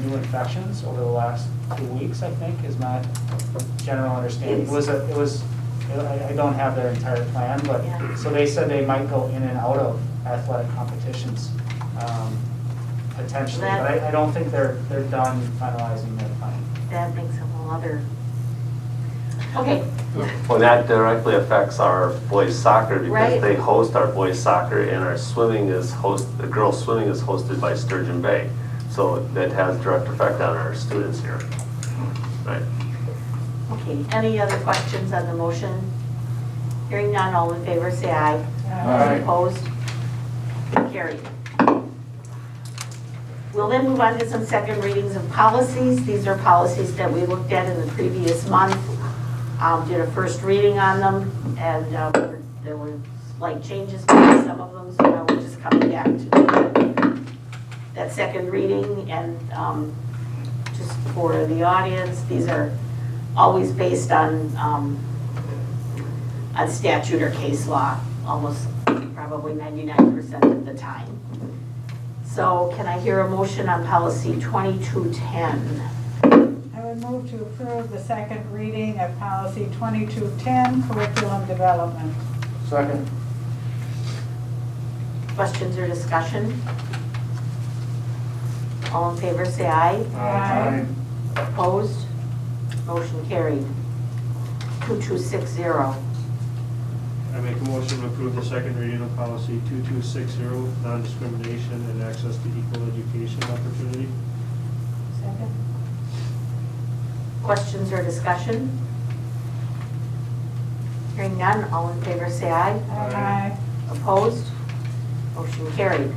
new infections over the last 2 weeks, I think, is my general understanding. I don't have their entire plan, but, so they said they might go in and out of athletic competitions, potentially, but I don't think they're done finalizing their plan. That makes a whole other, okay. Well, that directly affects our boys soccer because Right. they host our boys soccer, and our swimming the girls swimming is hosted by Sturgeon Bay. So that has direct effect on our students here. Right. Okay, any other questions on the motion? Hearing none, all in favor, say aye. Aye. Opposed? Carried. We'll then move on to some second readings of policies. These are policies that we looked at in the previous month. Did a first reading on them, and there were slight changes to some of them, so now we're just coming back to that second reading and just for the audience, these are always based on statute or case law, almost probably 99% of the time. So can I hear a motion on policy 2210? I would move to approve the second reading of policy 2210, curriculum development. Second. Questions or discussion? All in favor, say aye. Aye. Opposed? Motion carried. 2260. I make a motion to approve the second reading of policy 2260, non-discrimination and access to equal education opportunity. Second. Questions or discussion? Hearing none, all in favor say aye. Aye. Opposed? Motion carried.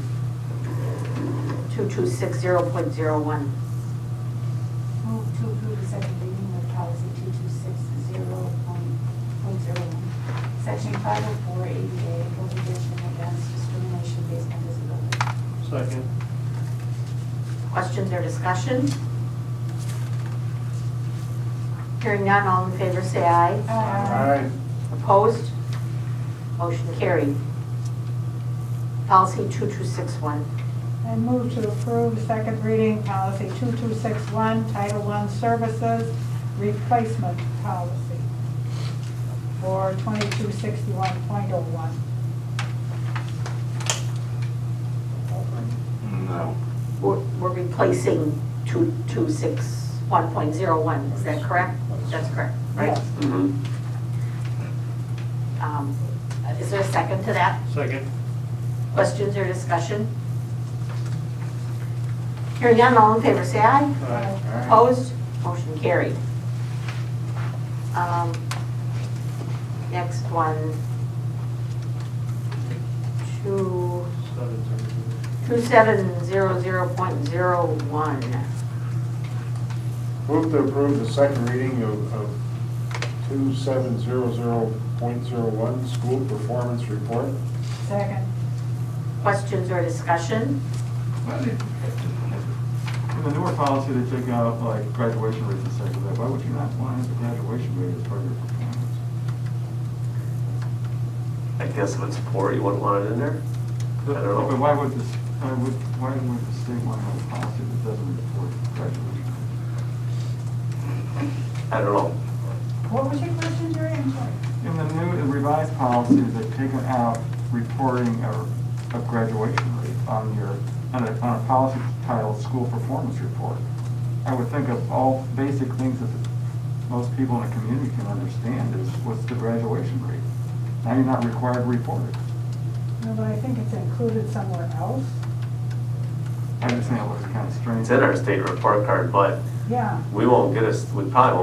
2260.01. Move to approve the second reading of policy 2260.01. Section 504 ADA, prohibition against discrimination based on disability. Second. Questions or discussion? Hearing none, all in favor say aye. Aye. Opposed? Motion carried. Policy 2261. I move to approve the second reading policy 2261, Title I Services Replacement Policy for 2261.01. No. We're replacing 2261.01, is that correct? That's correct, right? Yes. Mhm. Is there a second to that? Second. Questions or discussion? Hearing none, all in favor say aye. Aye. Opposed? Motion carried. Next one. 2700.01. Move to approve the second reading of 2700.01, school performance report. Second. Questions or discussion? In the newer policy, they take out like graduation rates and stuff like that. Why would you not want the graduation rate as part of your performance? I guess if it's poor, you wouldn't want it in there? I don't know. But why would the state want to have a policy that doesn't report graduation rate? I don't know. What was your question, Jerry? I'm sorry. In the new and revised policies, they've taken out reporting of graduation rate on a policy titled School Performance Report. I would think of all basic things that most people in the community can understand is what's the graduation rate. Now you're not required to report it. No, but I think it's included somewhere else. I just think it looks kind of strange. It's in our state report card, but Yeah, we probably won't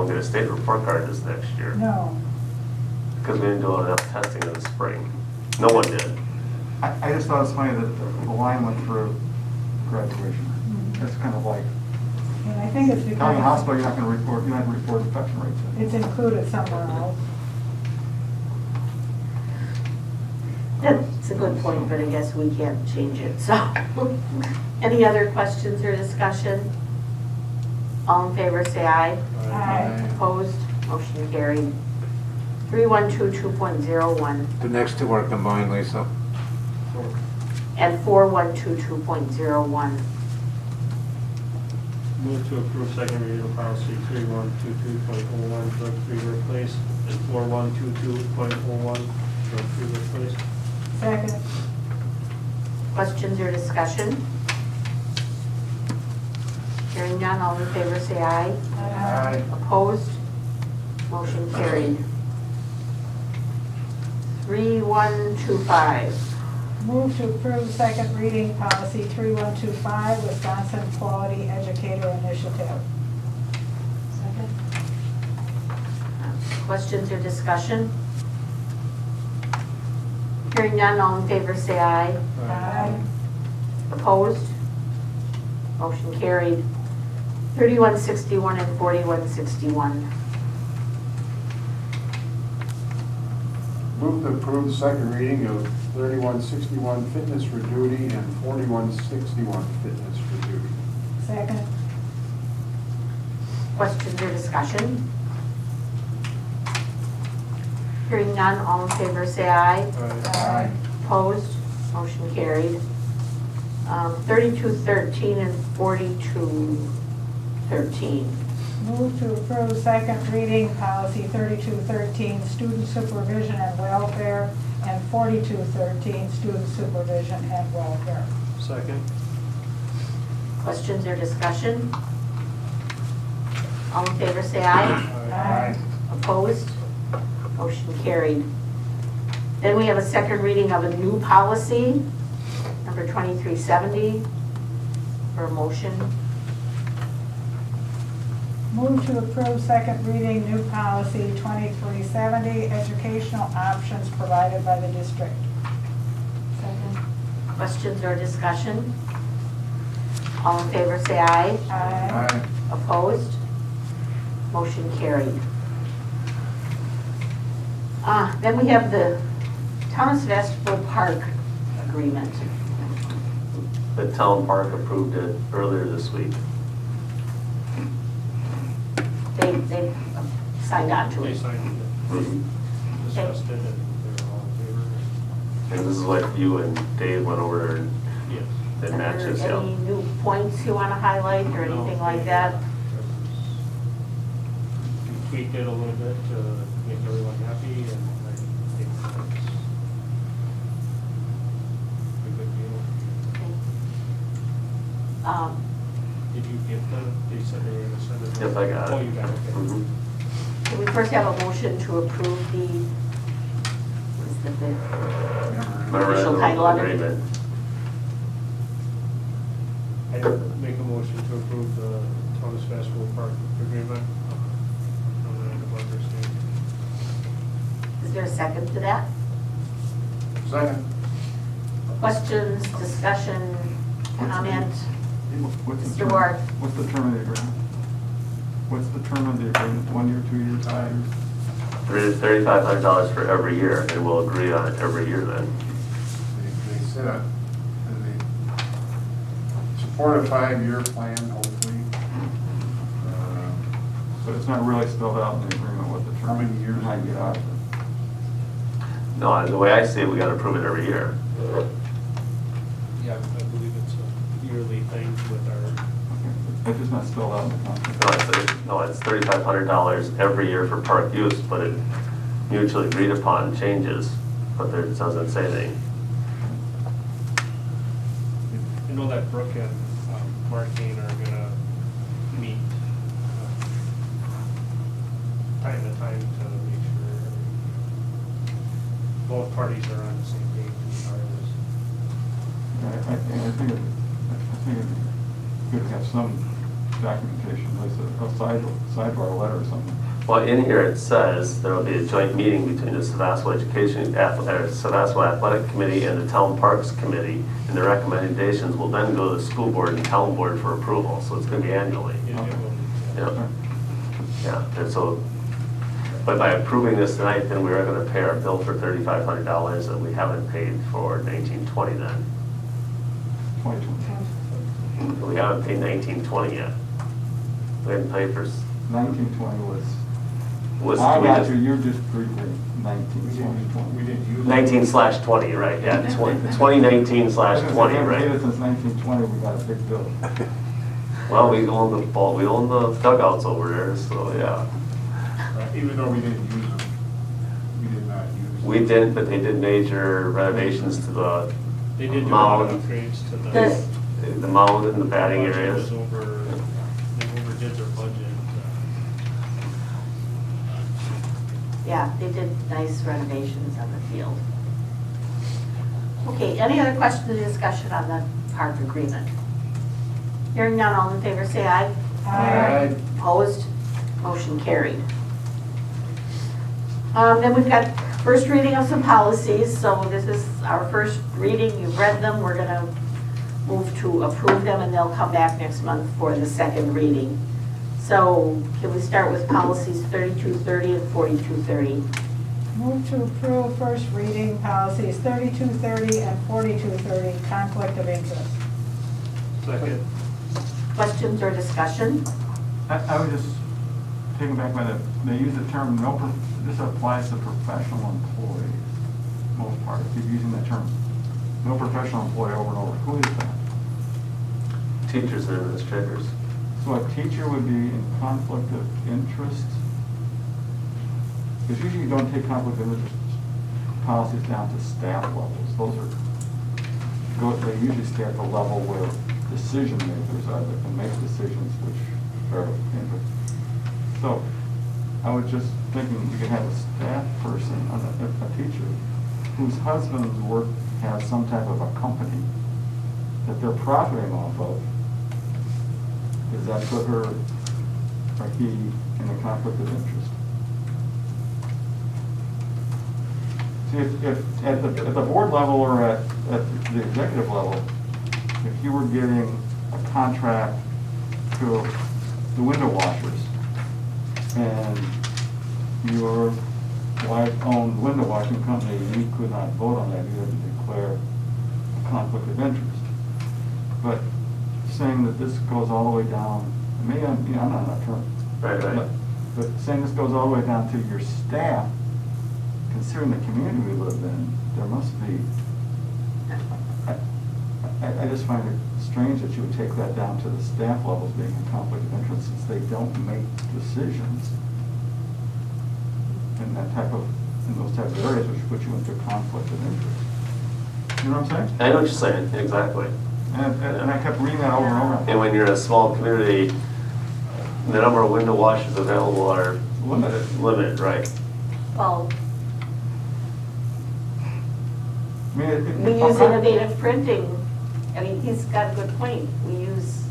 get a state report card this next year. no. Because we didn't do enough testing in the spring. No one did. I just thought it was funny that the line went through graduation. It's kind of like, And I think it's telling the because hospital you're not going to report, you're not going to report infection rates. it's included somewhere else. That's a good point, but I guess we can't change it, so. Any other questions or discussion? All in favor, say aye. Aye. Opposed? Motion carried. 3122.01 The next two are combined, Lisa. and 4122.01. Move to approve second reading of policy 3122.01, drug-free workplace, and 4122.01, drug-free workplace. Second. Questions or discussion? Hearing none, all in favor say aye. Aye. Opposed? Motion carried. 3125. Move to approve second reading policy 3125, Wisconsin Quality Educator Initiative. Second. Questions or discussion? Hearing none, all in favor say aye. Aye. Opposed? Motion carried. 3161 and 4161. Move to approve the second reading of 3161 fitness for duty and 4161 fitness for duty. Second. Questions or discussion? Hearing none, all in favor say aye. Aye. Opposed? Motion carried. 3213 and 4213. Move to approve second reading policy 3213, student supervision and welfare, and 4213, student supervision and welfare. Second. Questions or discussion? All in favor say aye. Aye. Opposed? Motion carried. Then we have a second reading of a new policy, number 2370, for a motion. Move to approve second reading new policy 2370, educational options provided by the district. Second. Questions or discussion? All in favor say aye. Aye. Opposed? Motion carried. Then we have the Town of Sevastopol Park agreement. The town park approved it earlier this week. They signed on to They it. signed it, discussed it, and they were all in favor. And this is what you and Dave went over and Yes. it Are matches, there any yeah. new points you want to highlight or anything like that? We tweaked it a little bit to make everyone happy, and I think that's a good deal. Did you get they said they were going to send it? Yes, I got it. Oh, you got it, okay. Mhm. Can we first have a motion to approve the, what is the official Memorandum title of of it? agreement. I'd make a motion to approve the Town of Sevastopol Park agreement. Memorandum of understanding. Is there a second to that? Second. Questions, discussion, comment? What's the Mr. term- Ward. What's the term of the agreement? What's the term of the agreement? 1 year, 2 years, 5 years? $3,500 for every year, and we'll agree on it every year then. They set up, and they support a 5-year plan, hopefully. But it's not really spelled out in the agreement what the term. How many years might get out of it. No, the way I see it, we gotta approve it every year. Yeah, I believe it's a yearly thing with our, It's just not spelled out in the contract. No, it's $3,500 every year for park use, but it mutually agreed upon changes, but there doesn't say anything. I know that Brooke and Mark Kane are gonna meet time to time to make sure both parties are on the same page as far as. I think it'd be good to have some documentation, like a sidebar letter or something. Well, in here it says there will be a joint meeting between the Sevastopol Sevastopol Athletic Committee and the Town Parks Committee, and the recommendations will then go to the school board and town board for approval, so it's gonna be annually. Yeah, yeah, and so, but by approving this tonight, then we are gonna pay our bill for $3,500 that we haven't paid for 1920 then. 2020. We haven't paid 1920 yet. We haven't paid for, 1920 was, was, I we got just- you, you're just pre-grade, 2020. We didn't use it. 19/20, right, yeah, 2019/20, If right? we since 1920, we got a big bill. Well, we own the ball, we own the dugouts over there, so yeah. Even though we didn't use them, we did not use them. We didn't, but they did major renovations to the They did do a lot of mound, upgrades to the. the mound and the batting budget areas. was over, they overdid their budget. Yeah, they did nice renovations on the field. Okay, any other questions or discussion on the park agreement? Hearing none, all in favor say aye. Aye. Opposed? Motion carried. Then we've got first reading of some policies, so this is our first reading, you've read them, we're gonna move to approve them, and they'll come back next month for the second reading. So can we start with policies 3230 and 4230? Move to approve first reading policies 3230 and 4230, conflict of interest. Second. Questions or discussion? I would just taken back by the, they use the term, this applies to professional employees, most part. Keep using that term, no professional employee over and over. Who is that? Teachers and administrators. So a teacher would be in conflict of interest? Because usually you don't take conflict of interest policies down to staff levels. They usually stay at the level where decision makers are that can make decisions which are of interest. So I was just thinking you could have a staff person, a teacher, whose husband's work has some type of a company that they're profiting off of. Does that put her or he in a conflict of interest? See, if at the board level or at the executive level, if you were giving a contract to the window washers and your wife owned the window washing company, you could not vote on that. You had to declare a conflict of interest. But saying that this goes all the way down, maybe I'm not an attorney. Right. But saying this goes all the way down to your staff, considering the community we live in, there must be, I just find it strange that you would take that down to the staff levels being a conflict of interest since they don't make decisions in those type of areas which put you into conflict of interest. You know what I'm saying? I know what you're saying, exactly. And I kept reading that over and over. And when you're in a small community, the number of window washers available are limited, right? Well, I mean, we use innovative printing. I mean, he's got a good point. We use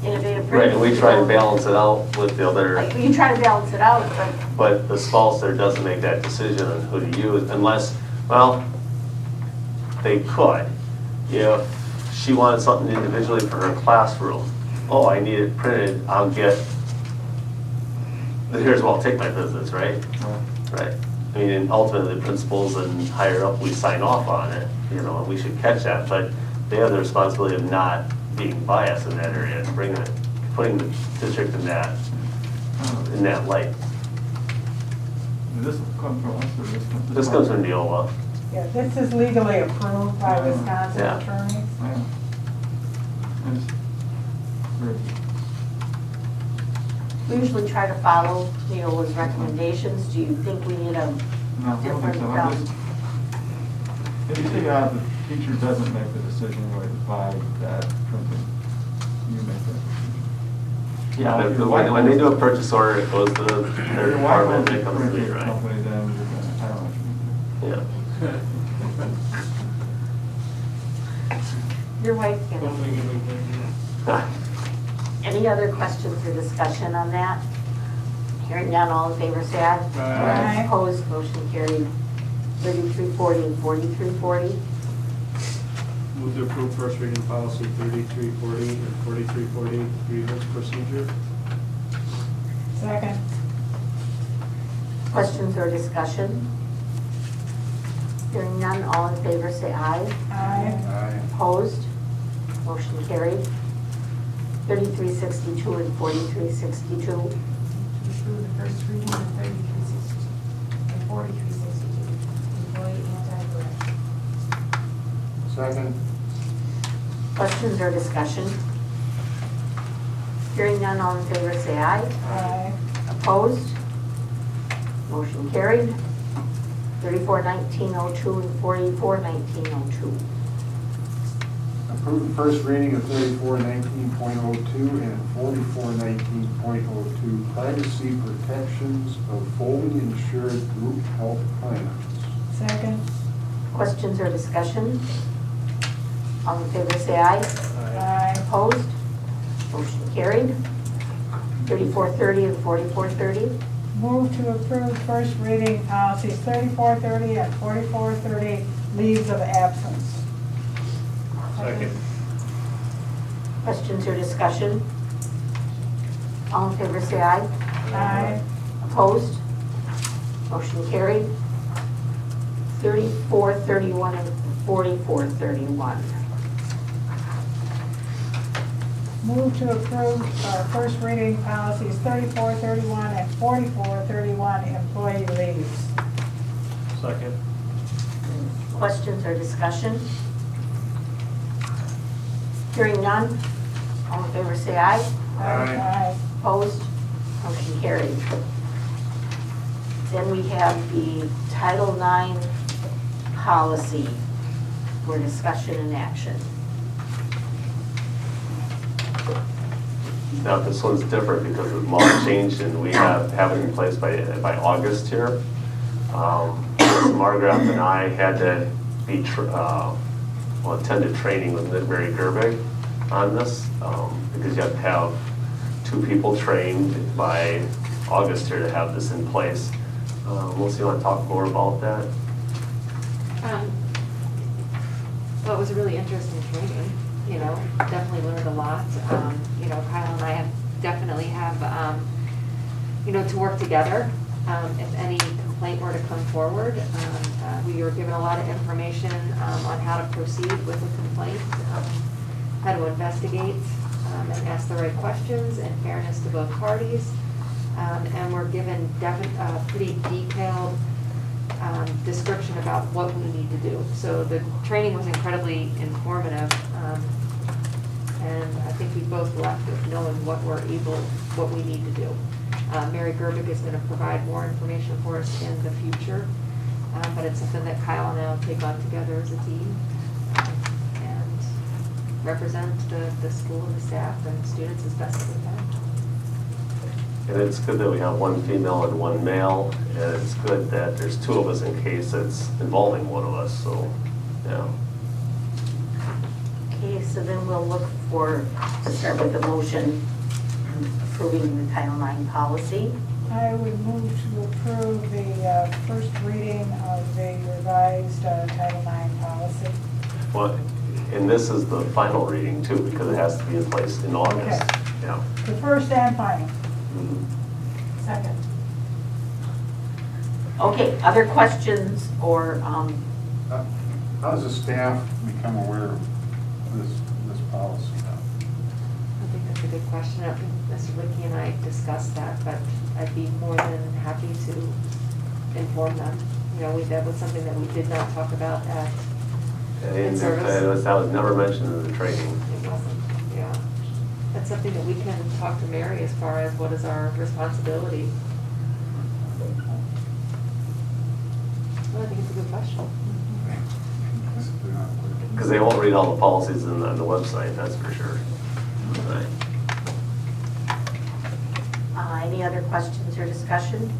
innovative printing. Right, and we try and balance it out with the other. Like, you try to balance it out, But the spouse there doesn't make that decision on who to use unless, well, they could. If she wanted something individually for her classroom, oh, I need it printed, I'll get, here's what I'll take my business, right? Right. I mean, and ultimately the principals and higher up, we sign off on it, and we should catch that, but they have the responsibility of not being biased in that area, putting the district in that light. Does this come from us or This comes from Neola. Yeah, this is legally approved by Wisconsin Yeah. attorneys. Yeah. we usually try to follow Neola's recommendations. Do you think we need a No, I don't think different? so. If you see how the teacher doesn't make the decision anyway to buy that printing, you make that decision. Yeah, If your wife when they do a owns- purchase order, it goes to their if your wife department, owns it a comes to me, printing right? company, then you're gonna, I don't know what you mean. Yeah. Your wife can. Any other questions or discussion on that? Hearing none, all in favor, say aye. Aye. Opposed, motion carried. 3340 and 4340. Move to approve first reading policy 3340 and 4340, grievance procedure. Second. Questions or discussion? Hearing none, all in favor, say aye. Aye. Opposed, motion carried. 3362 and 4362. To approve the first reading of 3362 and 4362, employee anti-harassment. Second. Questions or discussion? Hearing none, all in favor, say aye. Aye. Opposed? Motion carried. 341902 and 441902. Approve the first reading of 3419.02 and 4419.02, privacy protections of fully insured group health plans. Second. Questions or discussion? All in favor, say aye. Aye. Opposed? Motion carried. 3430 and 4430. Move to approve first reading policies 3430 and 4430, leaves of absence. Second. Questions or discussion? All in favor, say aye. Aye. Opposed? Motion carried. 3431 and 4431. Move to approve first reading policies 3431 and 4431, employee leaves. Second. Questions or discussion? Hearing none, all in favor say aye. Aye. Opposed? Motion carried. Then we have the Title IX policy for discussion and action. Now, this one's different because the law changed and we have it in place by August here. Margaret and I had to be, attended training with Mary Gerbig on this because you have to have 2 people trained by August here to have this in place. Melissa, you want to talk more about that? Well, it was a really interesting training, you know, definitely learned a lot. You know, Kyle and I definitely have, you know, to work together. If any complaint were to come forward, we were given a lot of information on how to proceed with a complaint, how to investigate and ask the right questions in fairness to both parties. And we're given pretty detailed description about what we need to do. So the training was incredibly informative, and I think we both left with knowing what we need to do. Mary Gerbig is going to provide more information for us in the future, but it's something that Kyle and I will take on together as a team and represent the school and the staff and students as best as we can. And it's good that we have 1 female and 1 male, and it's good that there's 2 of us in case it's involving one of us, so, yeah. Okay, so then we'll look to start with the motion approving the Title IX policy. I would move to approve the first reading of the revised Title IX policy. Well, and this is the final reading too, because it has to be in place in August. Okay. Yeah. The first and final. Mhm. Second. Okay, other questions or, How does the staff become aware of this policy now? I think that's a good question. I think Mr. Wickey and I discussed that, but I'd be more than happy to inform them. You know, that was something that we did not talk about in service. That was never mentioned in the training. It wasn't, yeah. That's something that we can talk to Mary as far as what is our responsibility. Well, I think it's a good question. Because they won't read all the policies on the website, that's for sure. Right. any other questions or discussion?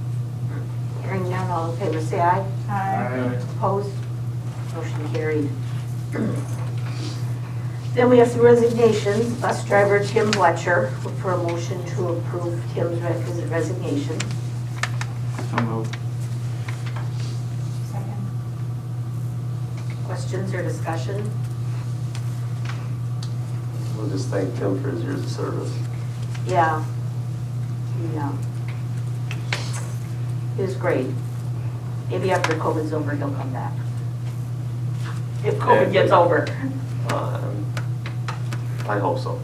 Hearing none, all in favor say aye. Aye. Opposed? Motion carried. Then we have some resignations. Bus driver Tim Fletcher, look for a motion to approve Tim's resignation. So moved. Second. Questions or discussion? We'll just thank Tim for his years of service. Yeah. Yeah. He was great. Maybe after COVID's over, he'll come back. If COVID gets over. I hope so.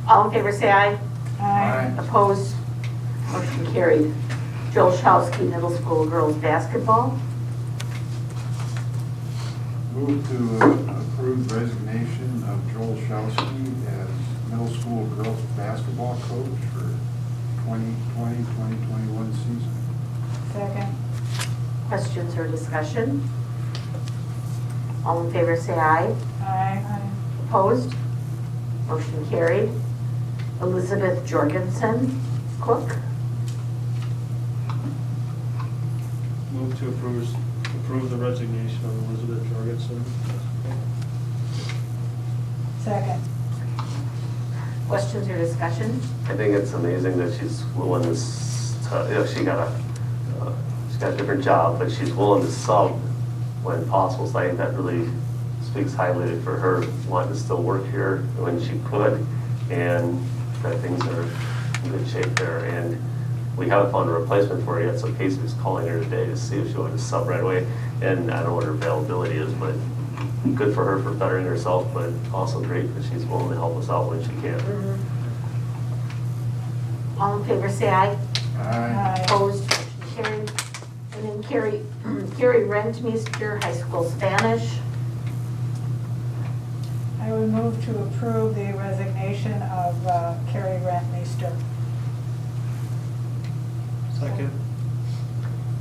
All in favor say aye. Aye. Opposed? Motion carried. Joel Schowski, middle school girls basketball. Move to approve resignation of Joel Schowski as middle school girls basketball coach for 2020-2021 season. Second. Questions or discussion? All in favor say aye. Aye. Opposed? Motion carried. Elizabeth Jorgensen, cook. Move to approve the resignation of Elizabeth Jorgensen. Second. Questions or discussion? I think it's amazing that she's willing to, she's got a different job, but she's willing to sub when possible. So I think that really speaks highly for her wanting to still work here when she could, and that things are in good shape there. And we haven't found a replacement for her yet, so Casey was calling her today to see if she wanted to sub right away. And I don't know what her availability is, but good for her for bettering herself, but also great that she's willing to help us out when she can. All in favor, say aye. Aye. Opposed, motion carried. And then Carrie Rentmeester, high school Spanish. I would move to approve the resignation of Carrie Rentmeester. Second.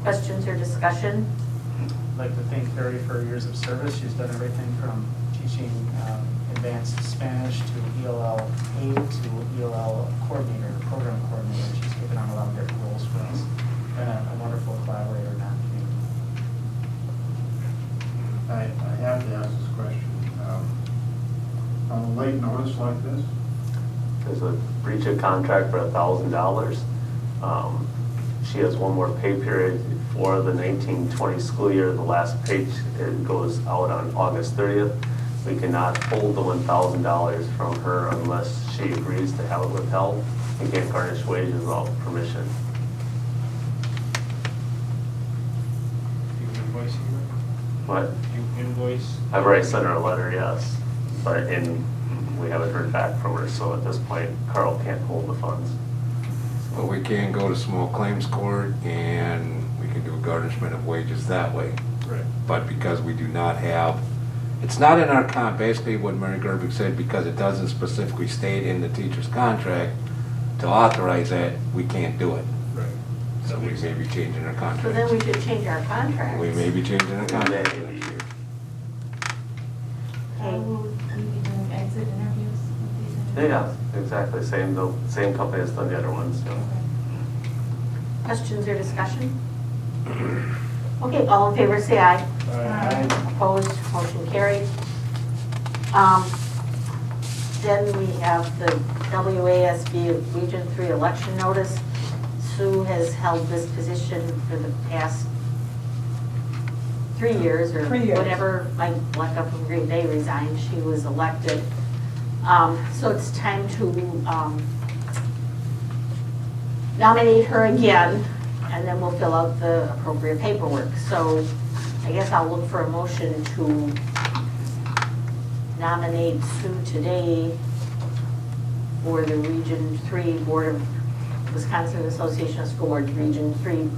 Questions or discussion? I'd like to thank Carrie for her years of service. She's done everything from teaching advanced Spanish to ELL aide to ELL coordinator, program coordinator. She's taken on a lot of different roles for us. Been a wonderful collaborator in our community. I have to ask this question. On a late notice like this, There's a breach of contract for $1,000. She has one more pay period for the 1920 school year. The last pay it goes out on August 30th. We cannot hold the $1,000 from her unless she agrees to have it withheld. We can't garnish wages without permission. You invoice her? But You invoice? I've already sent her a letter, yes, but we haven't heard back from her. So at this point, Carl can't hold the funds. But we can go to small claims court and we can do a garnishment of wages that way. Right. But because we do not have, it's not in our basically what Mary Gerbic said, because it doesn't specifically state in the teacher's contract to authorize that, we can't do it. Right. So we may be changing our So contract. then we should change our contract. We may be changing our contract next year. How will we be doing exit interviews with these individuals? Yeah, exactly. Same company has done the other ones. So. Questions or discussion? Okay, all in favor, say aye. Aye. Opposed, motion carried. Then we have the WASB Region 3 election notice. Sue has held this position for the past 3 years, or 3 years. whenever Mike Bleckup from Green Bay resigned, she was elected. So it's time to nominate her again, and then we'll fill out the appropriate paperwork. So I guess I'll look for a motion to nominate Sue today for the Region 3 Board of Wisconsin Association of School Boards, Region 3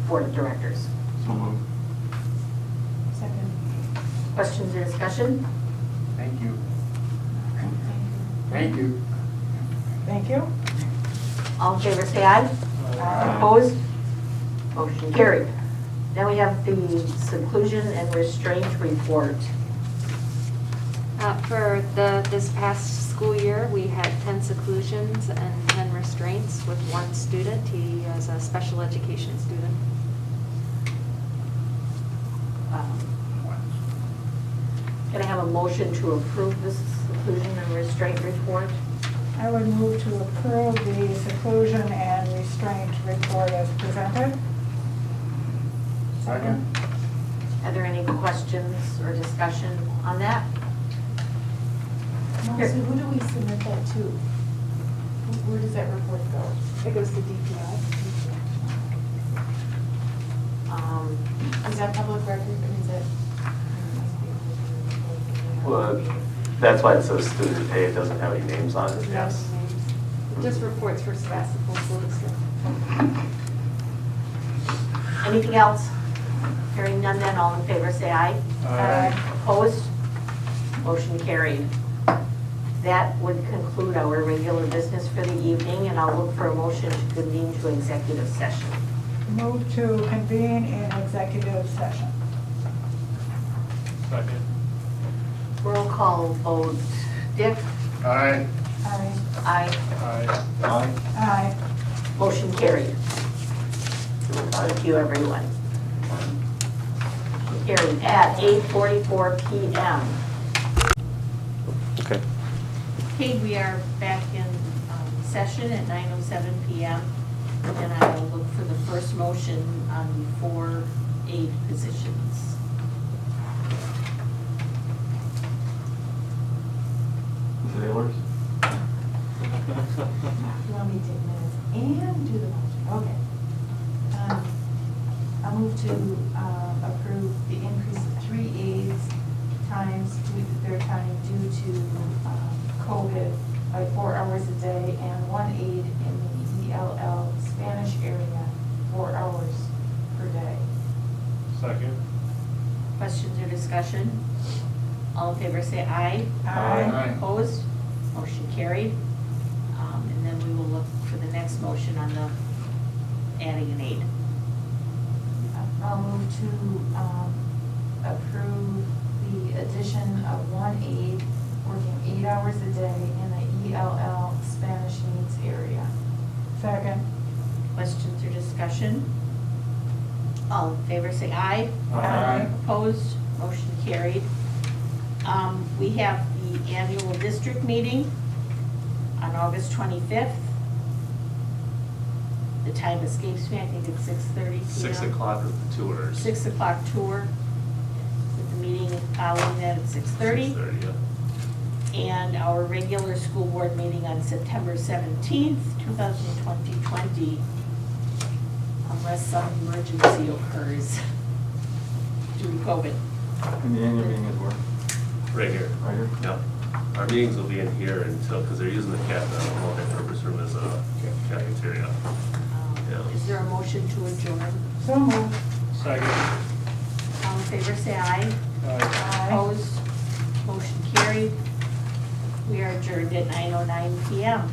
Board of Directors. So moved. Second. Questions or discussion? thank you. Thank you. Thank you. Thank you. All in favor, say aye. Opposed? Motion carried. Then we have the seclusion and restraint report. For this past school year, we had 10 seclusions and 10 restraints with one student. He is a special education student. Can I have a motion to approve this seclusion and restraint report? I would move to approve the seclusion and restraint report as presented. Second. Are there any questions or discussion on that? So who do we submit that to? Where does that report go? It goes to DPI. Is that public record? Is it? Well, that's why it says student pay. It doesn't have any names on it. Yes. It just reports for Sevastopol School District. Anything else? Hearing none, then all in favor say aye. Aye. Opposed? Motion carried. That would conclude our regular business for the evening, and I'll look for a motion to convene to executive session. Move to convene in executive session. Second. Roll call vote. Dick? Aye. Aye. Aye. Aye. Aye. Aye. Motion carried. Thank you, everyone. Carried at 8:44 p.m. Okay. Okay, we are back in session at 9:07 p.m. And I will look for the first motion on the 4 aide positions. Sailors? You want me to take minutes and do the motion? Okay. I'll move to approve the increase of 3 aides times, their time due to COVID by 4 hours a day, and 1 aide in the ELL Spanish area, 4 hours per day. Second. Questions or discussion? All in favor say aye. Aye. Opposed? Motion carried. And then we will look for the next motion on the adding an aide. I'll move to approve the addition of 1 aide working 8 hours a day in the ELL Spanish needs area. Second. Questions or discussion? All in favor say aye. Aye. Opposed? Motion carried. We have the annual district meeting on August 25th. The time escapes me, I think it's 6:30 p.m. 6 o'clock is the tours. 6 o'clock tour, with the meeting following that at 6:30. 6:30, yeah. And our regular school board meeting on September 17th, 2020, unless some emergency occurs due to COVID. And the annual meeting is where? Right here. Right here? Yep. Our meetings will be in here until, because they're using the multi-purpose room as a cafeteria. Yeah. Is there a motion to adjourn? So moved. Second. All in favor, say aye. Aye. Opposed? Motion carried. We are adjourned at 9:09 PM.